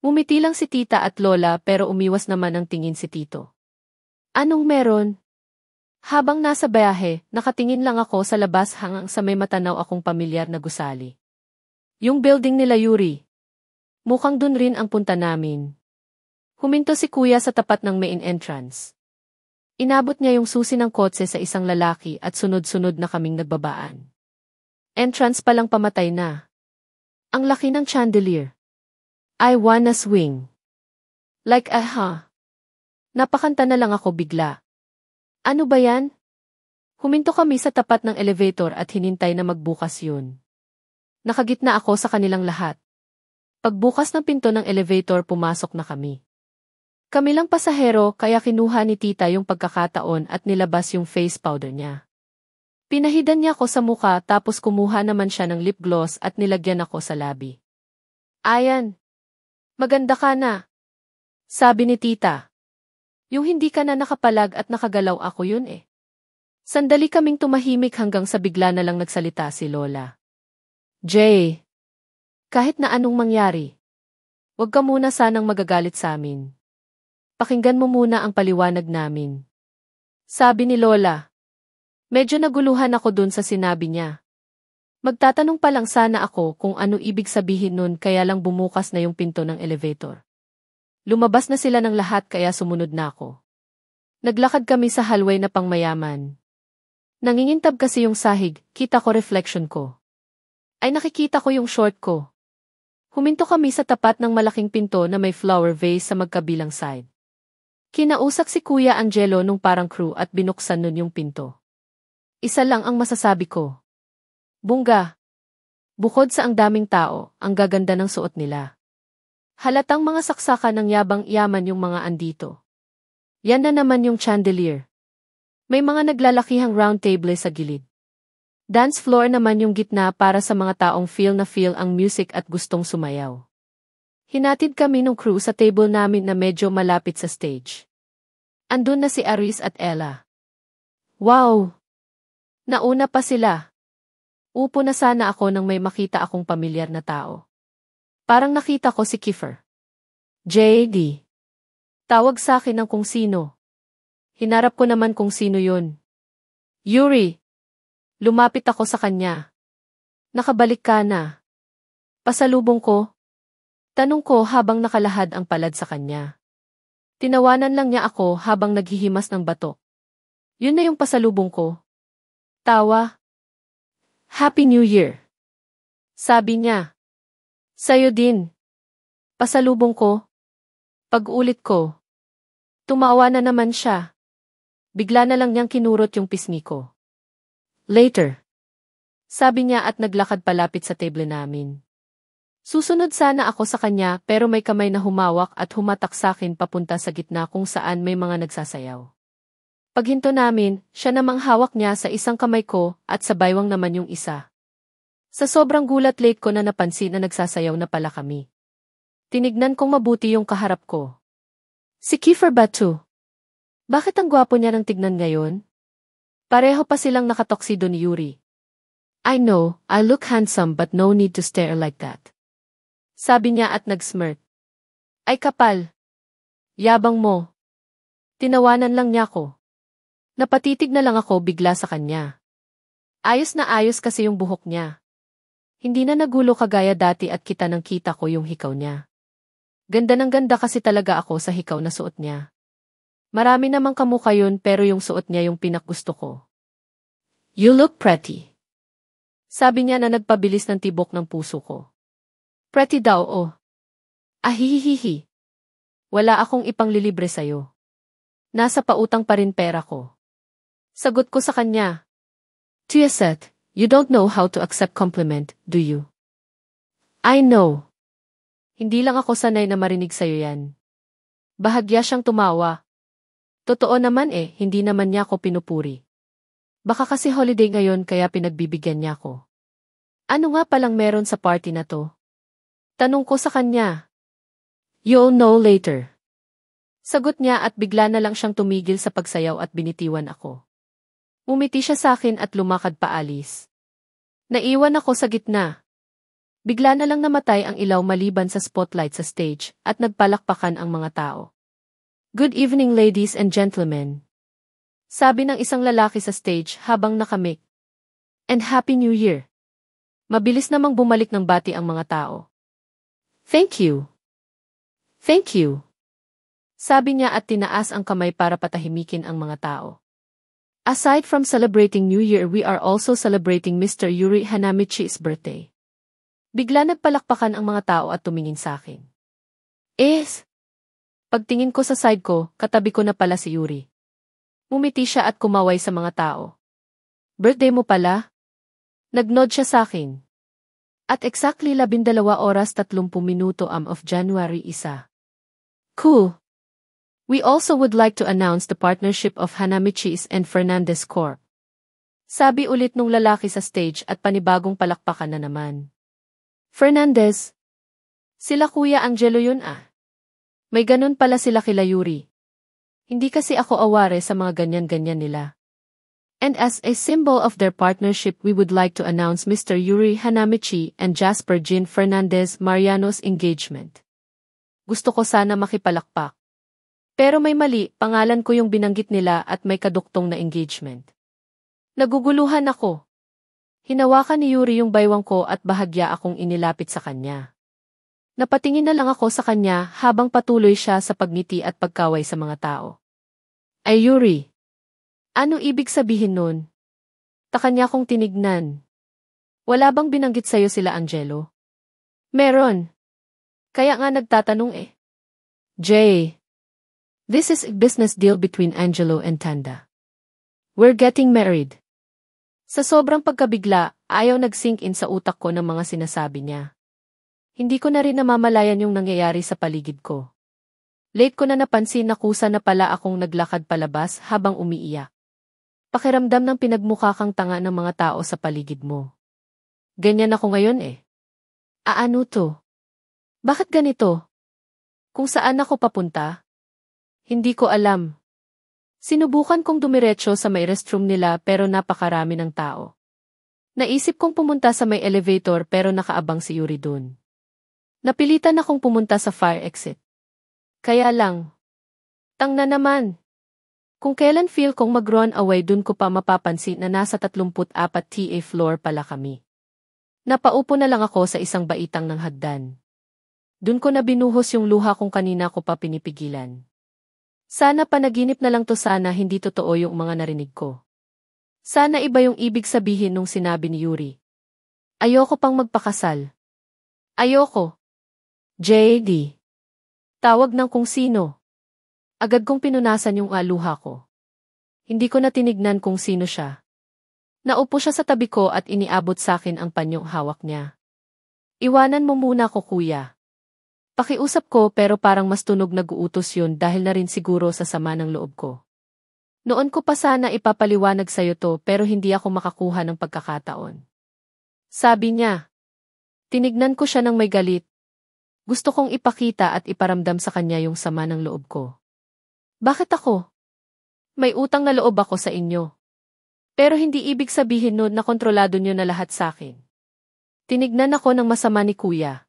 Mumiti lang si Tita at Lola pero umiwas naman ang tingin si Tito. Anong meron? Habang nasa biyahe, nakatingin lang ako sa labas hanggang sa may matanaw akong pamilyar na gusali. Yung building nila Yuri. Mukhang dun rin ang punta namin. Huminto si Kuya sa tapat ng main entrance. Inabot niya yung susi ng kotse sa isang lalaki at sunod-sunod na kaming nagbabaan. Entrance palang pamatay na. Ang laki ng chandelier. I wanna swing. Like Napakanta na lang ako bigla. Ano ba yan? Huminto kami sa tapat ng elevator at hinintay na magbukas yun. Nakagitna ako sa kanilang lahat. Pagbukas ng pinto ng elevator pumasok na kami. Kami lang pasahero kaya kinuha ni Tita yung pagkakataon at nilabas yung face powder niya. Pinahidan niya ako sa muka tapos kumuha naman siya ng lip gloss at nilagyan ako sa labi. Ayan. Maganda ka na. Sabi ni Tita. Yung hindi ka na nakapalag at nakagalaw ako yun eh. Sandali kaming tumahimik hanggang sa bigla na lang nagsalita si Lola. Jay. Kahit na anong mangyari. Huwag ka muna sanang magagalit sa amin. Pakinggan mo muna ang paliwanag namin. Sabi ni Lola. Medyo naguluhan ako dun sa sinabi niya. Magtatanong pa lang sana ako kung ano ibig sabihin nun kaya lang bumukas na yung pinto ng elevator. Lumabas na sila ng lahat kaya sumunod na ako. Naglakad kami sa hallway na pangmayaman. Nangingintab kasi yung sahig, kita ko reflection ko. Ay nakikita ko yung short ko. Huminto kami sa tapat ng malaking pinto na may flower vase sa magkabilang side. Kinausap si Kuya Angelo nung parang crew at binuksan nun yung pinto. Isa lang ang masasabi ko. Bongga. Bukod sa ang daming tao, ang gaganda ng suot nila. Halatang mga saksakan ng yabang yaman yung mga andito. Yan na naman yung chandelier. May mga naglalakihang round table sa gilid. Dance floor naman yung gitna para sa mga taong feel na feel ang music at gustong sumayaw. Hinatid kami nung crew sa table namin na medyo malapit sa stage. Andun na si Aris at Ella. Wow! Nauna pa sila. Upo na sana ako nang may makita akong pamilyar na tao. Parang nakita ko si Kiefer. JD. Tawag sa akin ng kung sino. Hinarap ko naman kung sino yun. Yuri. Lumapit ako sa kanya. Nakabalik ka na. Pasalubong ko. Tanong ko habang nakalahad ang palad sa kanya. Tinawanan lang niya ako habang naghihimas ng bato. Yun na yung pasalubong ko. Tawa. Happy New Year. Sabi niya. Sa'yo din. Pasalubong ko. Pag-ulit ko. Tumawa na naman siya. Bigla na lang niyang kinurot yung pisngi ko. Later. Sabi niya at naglakad palapit sa table namin. Susunod sana ako sa kanya pero may kamay na humawak at humatak sa akin papunta sa gitna kung saan may mga nagsasayaw. Paghinto namin, siya namang hawak niya sa isang kamay ko at sa baywang naman yung isa. Sa sobrang gulat late ko na napansin na nagsasayaw na pala kami. Tinignan kong mabuti yung kaharap ko. Si Kiefer Batu. Bakit ang gwapo niya ng tignan ngayon? Pareho pa silang nakatoksido ni Yuri. I know, I look handsome but no need to stare like that. Sabi niya at nag-smirk. Ay kapal. Yabang mo. Tinawanan lang niya ako. Napatitig na lang ako bigla sa kanya. Ayos na ayos kasi yung buhok niya. Hindi na nagulo kagaya dati at kita nang kita ko yung hikaw niya. Ganda ng ganda kasi talaga ako sa hikaw na suot niya. Marami namang kamukha yun pero yung suot niya yung pinakgusto ko. You look pretty. Sabi niya na nagpabilis ng tibok ng puso ko. Pretty daw oh. Ahihihihi. Wala akong ipanglilibre sa'yo. Nasa pautang pa rin pera ko. Sagot ko sa kanya. Tiaset, you don't know how to accept compliment, do you? I know. Hindi lang ako sanay na marinig sa'yo yan. Bahagya siyang tumawa. Totoo naman hindi naman niya ako pinupuri. Baka kasi holiday ngayon kaya pinagbibigyan niya ako. Ano nga palang meron sa party na to? Tanong ko sa kanya. You'll know later. Sagot niya at bigla na lang siyang tumigil sa pagsayaw at binitiwan ako. Umiti siya sa akin at lumakad paalis. Naiwan ako sa gitna. Bigla na lang namatay ang ilaw maliban sa spotlight sa stage at nagpalakpakan ang mga tao. Good evening ladies and gentlemen. Sabi ng isang lalaki sa stage habang nakamik. And Happy New Year. Mabilis namang bumalik ng bati ang mga tao. Thank you. Thank you. Sabi niya at tinaas ang kamay para patahimikin ang mga tao. Aside from celebrating New Year, we are also celebrating Mr. Yuri Hanamichi's birthday. Bigla nagpalakpakan ang mga tao at tumingin sa akin. Pagtingin ko sa side ko, katabi ko na pala si Yuri. Umiti siya at kumaway sa mga tao. Birthday mo pala? Nag-nod siya sa akin. At exactly 12 oras 30 minuto of January 1. Cool. We also would like to announce the partnership of Hanamichi's and Fernandez Corp. Sabi ulit nung lalaki sa stage at panibagong palakpakan na naman. Fernandez? Sila Kuya Angelo yun ah. May ganun pala sila kila Yuri. Hindi kasi ako aware sa mga ganyan-ganyan nila. And as a symbol of their partnership, we would like to announce Mr. Yuri Hanamichi and Jasper Jean Fernandez Mariano's engagement. Gusto ko sana makipalakpak. Pero may mali, pangalan ko yung binanggit nila at may kaduktong na engagement. Naguguluhan ako. Hinawakan ni Yuri yung baywang ko at bahagya akong inilapit sa kanya. Napatingin na lang ako sa kanya habang patuloy siya sa pagngiti at pagkaway sa mga tao. Ay Yuri! Ano ibig sabihin nun? Taka niya akong tinignan. Wala bang binanggit sa'yo sila Angelo? Meron. Kaya nga nagtatanong Jay. This is a business deal between Angelo and Tanda. We're getting married. Sa sobrang pagkabigla, ayaw nag-sink in sa utak ko ng mga sinasabi niya. Hindi ko na rin namamalayan yung nangyayari sa paligid ko. Late ko na napansin na kusa na pala akong naglakad palabas habang umiiyak. Pakiramdam ng pinagmukha kang tanga ng mga tao sa paligid mo. Ganyan ako ngayon eh. Ano to? Bakit ganito? Kung saan ako papunta? Hindi ko alam. Sinubukan kong dumiretso sa may restroom nila pero napakarami ng tao. Naisip kong pumunta sa may elevator pero nakaabang si Yuri dun. Napilitan akong pumunta sa fire exit. Kaya lang. Tang na naman. Kung kailan feel kong mag-run away dun ko pa mapapansin na nasa 34 TA floor pala kami. Napaupo na lang ako sa isang baitang ng hagdan. Dun ko na binuhos yung luha kung kanina ko pa pinipigilan. Sana panaginip na lang to, sana hindi totoo yung mga narinig ko. Sana iba yung ibig sabihin nung sinabi ni Yuri. Ayoko pang magpakasal. Ayoko. JD. Tawag ng kung sino. Agad kong pinunasan yung luha ko. Hindi ko na tinignan kung sino siya. Naupo siya sa tabi ko at iniabot sa akin ang panyong hawak niya. Iwanan mo muna ko, kuya. Pakiusap ko pero parang mas tunog nag-uutos yun dahil na rin siguro sa sama ng loob ko. Noon ko pa sana ipapaliwanag sa'yo to pero hindi ako makakuha ng pagkakataon. Sabi niya. Tinignan ko siya ng may galit. Gusto kong ipakita at iparamdam sa kanya yung sama ng loob ko. Bakit ako? May utang na loob ako sa inyo. Pero hindi ibig sabihin nun na kontrolado nyo na lahat sa akin. Tinignan ako ng masama ni kuya.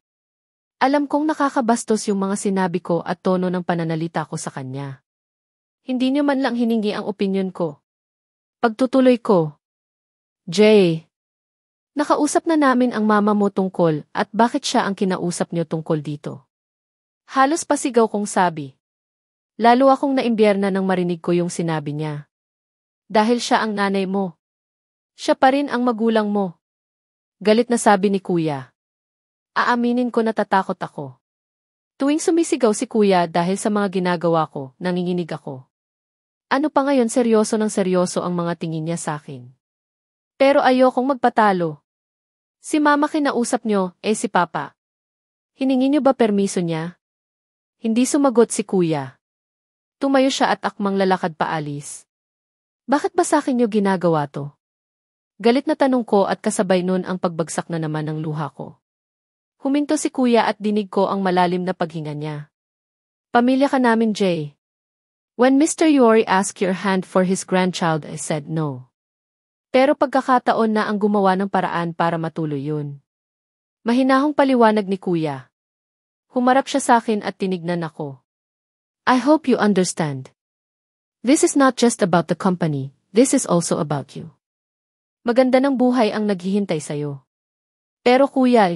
Alam kong nakakabastos yung mga sinabi ko at tono ng pananalita ko sa kanya. Hindi nyo man lang hiningi ang opinyon ko. Pagtutuloy ko. Jay. Nakausap na namin ang mama mo tungkol at bakit siya ang kinausap nyo tungkol dito. Halos pasigaw kong sabi. Lalo akong naimbierna nang marinig ko yung sinabi niya. Dahil siya ang nanay mo. Siya pa rin ang magulang mo. Galit na sabi ni kuya. Aaminin ko natatakot ako. Tuwing sumisigaw si kuya dahil sa mga ginagawa ko, nanginginig ako. Ano pa ngayon seryoso ng seryoso ang mga tingin niya sa akin. Pero ayokong magpatalo. Si mama kinausap nyo, si papa. Hiningi nyo ba permiso niya? Hindi sumagot si kuya. Tumayo siya at akmang lalakad paalis. Bakit ba sa akin nyo ginagawa to? Galit na tanong ko at kasabay nun ang pagbagsak na naman ng luha ko. Huminto si kuya at dinig ko ang malalim na paghinga niya. Pamilya ka namin, Jay. When Mr. Yuri asked your hand for his grandchild, I said no. Pero pagkakataon na ang gumawa ng paraan para matuloy yun. Mahinahong paliwanag ni kuya. Humarap siya sa akin at tinignan ako. I hope you understand. This is not just about the company, this is also about you. Maganda ng buhay ang naghihintay sa'yo. Pero kuya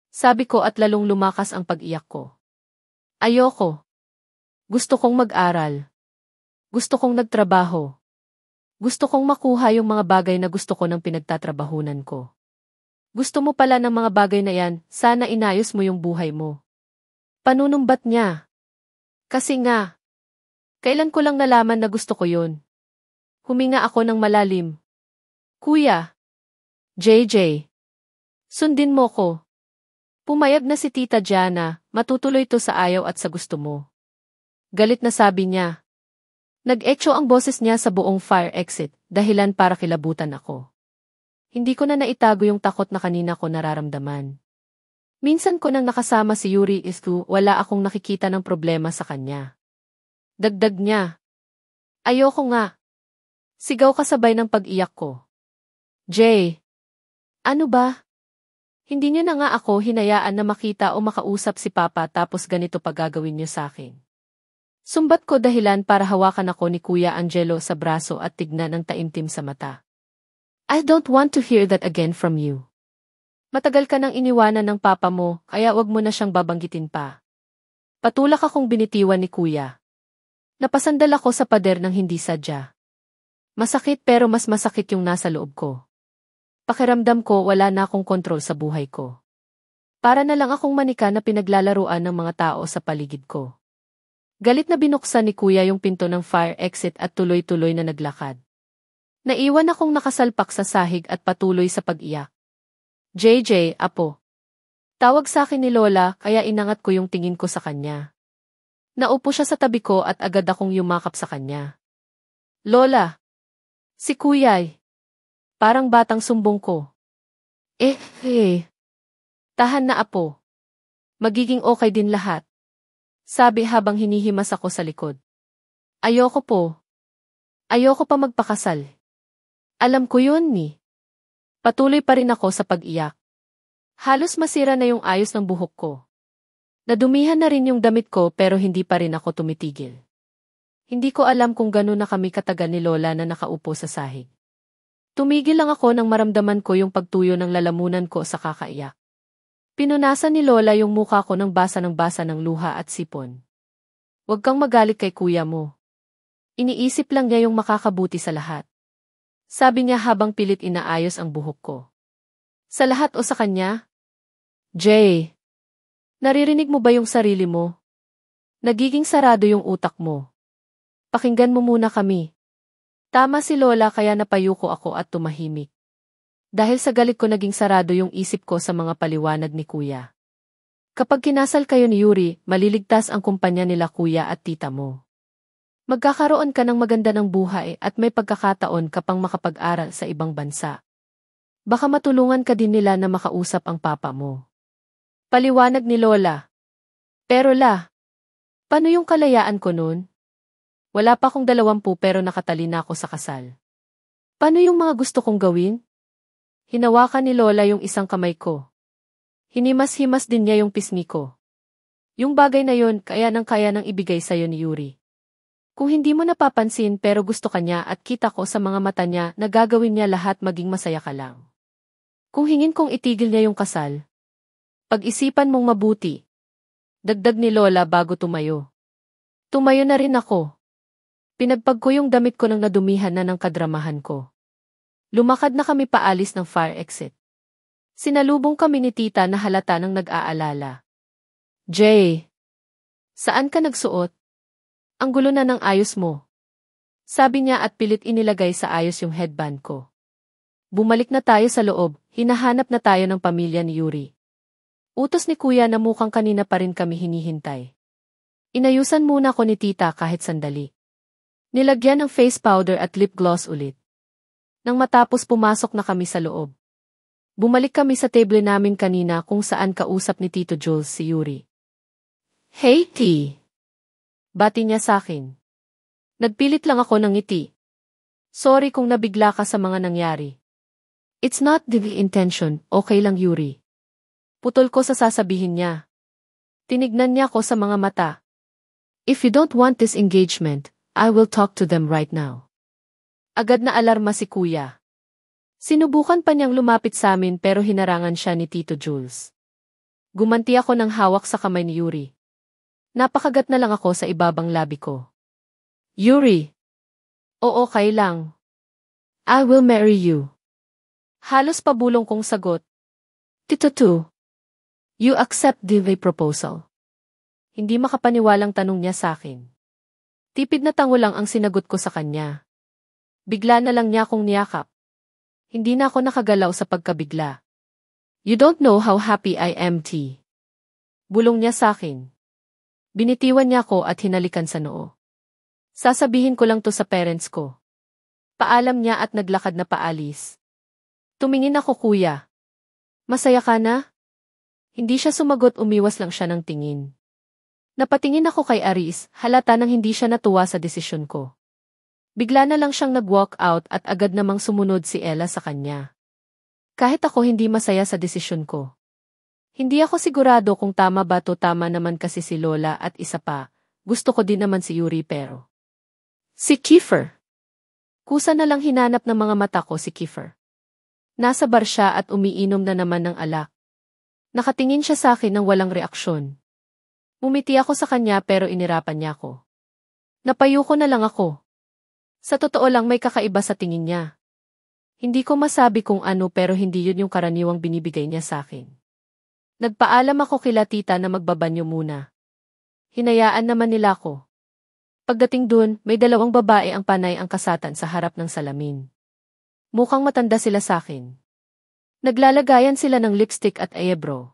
sabi ko at lalong lumakas ang pag-iyak ko. Ayoko. Gusto kong mag-aral. Gusto kong nagtrabaho. Gusto kong makuha yung mga bagay na gusto ko ng pinagtatrabahunan ko. Gusto mo pala ng mga bagay na yan, sana inayos mo yung buhay mo. Panunumbat niya. Kasi nga, kailan ko lang nalaman na gusto ko yun. Huminga ako ng malalim. Kuya. JJ. Sundin mo ko. Pumayag na si Tita Jana, matutuloy to sa ayaw at sa gusto mo. Galit na sabi niya. Nag-echo ang boses niya sa buong fire exit, dahilan para kilabutan ako. Hindi ko na naitago yung takot na kanina ko nararamdaman. Minsan ko nang nakasama si Yuri wala akong nakikita ng problema sa kanya. Dagdag niya. Ayoko nga. Sigaw kasabay ng pag-iyak ko. Jay. Ano ba? Hindi niyo na nga ako hinayaan na makita o makausap si Papa tapos ganito pa gagawin niyo sa akin. Sumbat ko dahilan para hawakan ako ni Kuya Angelo sa braso at tignan ng taimtim sa mata. I don't want to hear that again from you. Matagal ka nang iniwanan ng papa mo, kaya wag mo na siyang babanggitin pa. Patulak akong binitiwan ni kuya. Napasandal ako sa pader ng hindi sadya. Masakit pero mas masakit yung nasa loob ko. Pakiramdam ko wala na akong kontrol sa buhay ko. Para na lang akong manika na pinaglalaruan ng mga tao sa paligid ko. Galit na binuksan ni kuya yung pinto ng fire exit at tuloy-tuloy na naglakad. Naiwan akong nakasalpak sa sahig at patuloy sa pag-iyak. JJ, apo. Tawag sa akin ni Lola kaya inangat ko yung tingin ko sa kanya. Naupo siya sa tabi ko at agad akong yumakap sa kanya. Lola. Si Kuya'y. Parang batang sumbong ko. Eh. Tahan na apo. Magiging okay din lahat. Sabi habang hinihimas ako sa likod. Ayoko po. Ayoko pa magpakasal. Alam ko yun ni. Patuloy pa rin ako sa pag-iyak. Halos masira na yung ayos ng buhok ko. Nadumihan na rin yung damit ko pero hindi pa rin ako tumitigil. Hindi ko alam kung gano'n na kami katagal ni Lola na nakaupo sa sahig. Tumigil lang ako nang maramdaman ko yung pagtuyo ng lalamunan ko sa kakaiyak. Pinunasan ni Lola yung mukha ko ng basa ng luha at sipon. Huwag kang magalit kay kuya mo. Iniisip lang niya yung makakabuti sa lahat. Sabi niya habang pilit inaayos ang buhok ko. Sa lahat o sa kanya? Jay, naririnig mo ba yung sarili mo? Nagiging sarado yung utak mo. Pakinggan mo muna kami. Tama si Lola kaya napayuko ako at tumahimik. Dahil sa galit ko naging sarado yung isip ko sa mga paliwanag ni Kuya. Kapag kinasal kayo ni Yuri, maliligtas ang kumpanya nila Kuya at tita mo. Magkakaroon ka ng maganda ng buhay at may pagkakataon ka pang makapag-aral sa ibang bansa. Baka matulungan ka din nila na makausap ang papa mo. Paliwanag ni Lola. Pero paano yung kalayaan ko nun? Wala pa akong 20 pero nakatali na ako sa kasal. Paano yung mga gusto kong gawin? Hinawakan ni Lola yung isang kamay ko. Hinimas-himas din niya yung pisngi ko. Yung bagay na yun kaya nang ibigay sa'yo ni Yuri. Kung hindi mo napapansin pero gusto ka niya at kita ko sa mga mata niya na gagawin niya lahat maging masaya ka lang. Kung hingin kong itigil niya yung kasal, pag-isipan mong mabuti. Dagdag ni Lola bago tumayo. Tumayo na rin ako. Pinagpag ko yung damit ko nang nadumihan na ng kadramahan ko. Lumakad na kami paalis ng fire exit. Sinalubong kami ni tita na halata nang nag-aalala. Jay, saan ka nagsuot? Ang gulo na ng ayos mo. Sabi niya at pilit inilagay sa ayos yung headband ko. Bumalik na tayo sa loob, hinahanap na tayo ng pamilya ni Yuri. Utos ni Kuya na mukhang kanina pa rin kami hinihintay. Inayusan muna ko ni tita kahit sandali. Nilagyan ng face powder at lip gloss ulit. Nang matapos pumasok na kami sa loob. Bumalik kami sa table namin kanina kung saan kausap ni Tito Jules si Yuri. Hey T! Bati niya sakin. Nagpilit lang ako ng ngiti. Sorry kung nabigla ka sa mga nangyari. It's not the intention, okay lang Yuri. Putol ko sa sasabihin niya. Tinignan niya ako sa mga mata. If you don't want this engagement, I will talk to them right now. Agad na alarma si Kuya. Sinubukan pa niyang lumapit sa amin pero hinarangan siya ni Tito Jules. Gumanti ako ng hawak sa kamay ni Yuri. Napakagat na lang ako sa ibabang labi ko. Yuri. Oo, okay lang. I will marry you. Halos pabulong kong sagot. Tito too. You accept the proposal. Hindi makapaniwalang tanong niya sa akin. Tipid na tango lang ang sinagot ko sa kanya. Bigla na lang niya akong niyakap. Hindi na ako nakagalaw sa pagkabigla. You don't know how happy I am, T. Bulong niya sa akin. Binitiwan niya ako at hinalikan sa noo. Sasabihin ko lang to sa parents ko. Paalam niya at naglakad na paalis. Tumingin ako Kuya. Masaya ka na? Hindi siya sumagot, umiwas lang siya ng tingin. Napatingin ako kay Aris, halata nang hindi siya natuwa sa desisyon ko. Bigla na lang siyang nag-walk out at agad namang sumunod si Ella sa kanya. Kahit ako hindi masaya sa desisyon ko. Hindi ako sigurado kung tama ba to, tama naman kasi si Lola at isa pa, gusto ko din naman si Yuri pero. Si Kiefer. Kusa na lang hinanap ng mga mata ko si Kiefer. Nasa bar siya at umiinom na naman ng alak. Nakatingin siya sa akin ng walang reaksyon. Umiti ako sa kanya pero inirapan niya ako. Napayuko na lang ako. Sa totoo lang may kakaiba sa tingin niya. Hindi ko masabi kung ano pero hindi yun yung karaniwang binibigay niya sa akin. Nagpaalam ako kila tita na magbabanyo muna. Hinayaan naman nila ako. Pagdating dun, may 2 babae ang panay ang kasatan sa harap ng salamin. Mukhang matanda sila sa akin. Naglalagayan sila ng lipstick at eyebrow.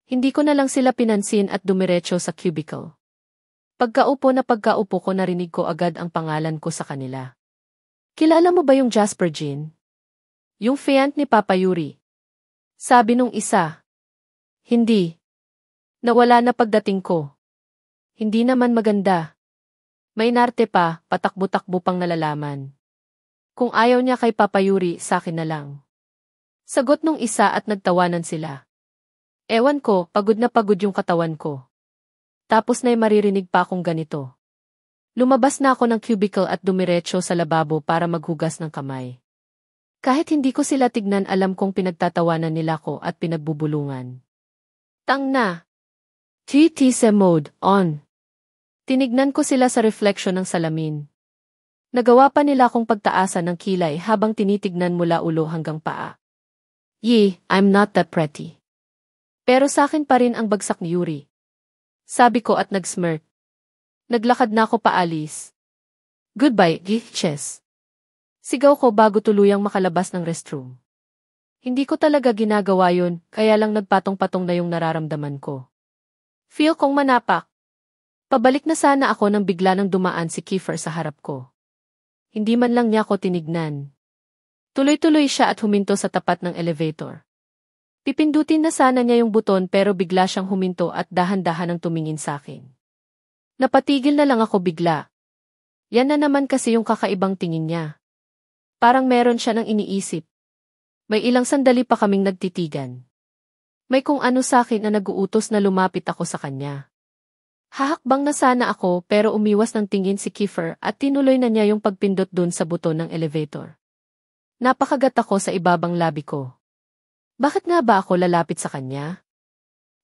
Hindi ko na lang sila pinansin at dumiretso sa cubicle. Pagkaupo ko narinig ko agad ang pangalan ko sa kanila. Kilala mo ba yung Jasper Jean? Yung fiant ni Papa Yuri. Sabi nung isa. Hindi. Nawala na pagdating ko. Hindi naman maganda. May narte pa, patakbo-takbo pang nalalaman. Kung ayaw niya kay Papa Yuri, sakin na lang. Sagot nung isa at nagtawanan sila. Ewan ko, pagod na pagod yung katawan ko. Tapos na'y maririnig pa akong ganito. Lumabas na ako ng cubicle at dumiretso sa lababo para maghugas ng kamay. Kahit hindi ko sila tignan, alam kong pinagtatawanan nila ko at pinagbubulungan. Tang na. TTC mode on. Tinignan ko sila sa refleksyon ng salamin. Nagawa pa nila akong pagtaasan ng kilay habang tinitignan mula ulo hanggang paa. I'm not that pretty. Pero sakin pa rin ang bagsak ni Yuri. Sabi ko at nag-smirk. Naglakad na ako paalis. Goodbye, Chess. Sigaw ko bago tuluyang makalabas ng restroom. Hindi ko talaga ginagawa yun, kaya lang nagpatong-patong na yung nararamdaman ko. Feel kong manapak. Pabalik na sana ako nang bigla nang dumaan si Kiefer sa harap ko. Hindi man lang niya ako tinignan. Tuloy-tuloy siya at huminto sa tapat ng elevator. Pipindutin na sana niya yung buton pero bigla siyang huminto at dahan-dahan ang tumingin sa akin. Napatigil na lang ako bigla. Yan na naman kasi yung kakaibang tingin niya. Parang meron siya nang iniisip. May ilang sandali pa kaming nagtitigan. May kung ano sa akin na nag-uutos na lumapit ako sa kanya. Hahakbang na sana ako pero umiwas ng tingin si Kiefer at tinuloy na niya yung pagpindot dun sa buton ng elevator. Napakagat ako sa ibabang labi ko. Bakit nga ba ako lalapit sa kanya?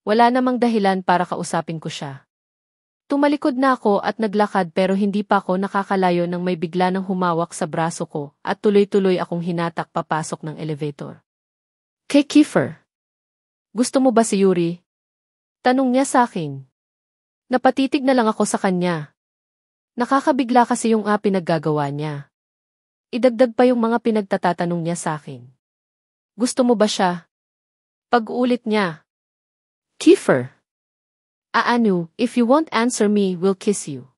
Wala namang dahilan para kausapin ko siya. Tumalikod na ako at naglakad pero hindi pa ako nakakalayo nang may bigla nang humawak sa braso ko at tuloy-tuloy akong hinatak papasok ng elevator. Kay Kiefer. Gusto mo ba si Yuri? Tanong niya sa akin. Napatitig na lang ako sa kanya. Nakakabigla kasi yung pinaggagawa niya. Idagdag pa yung mga pinagtatatanong niya sa akin. Gusto mo ba siya? Pag-ulit niya. Kiefer. If you won't answer me, we'll kiss you.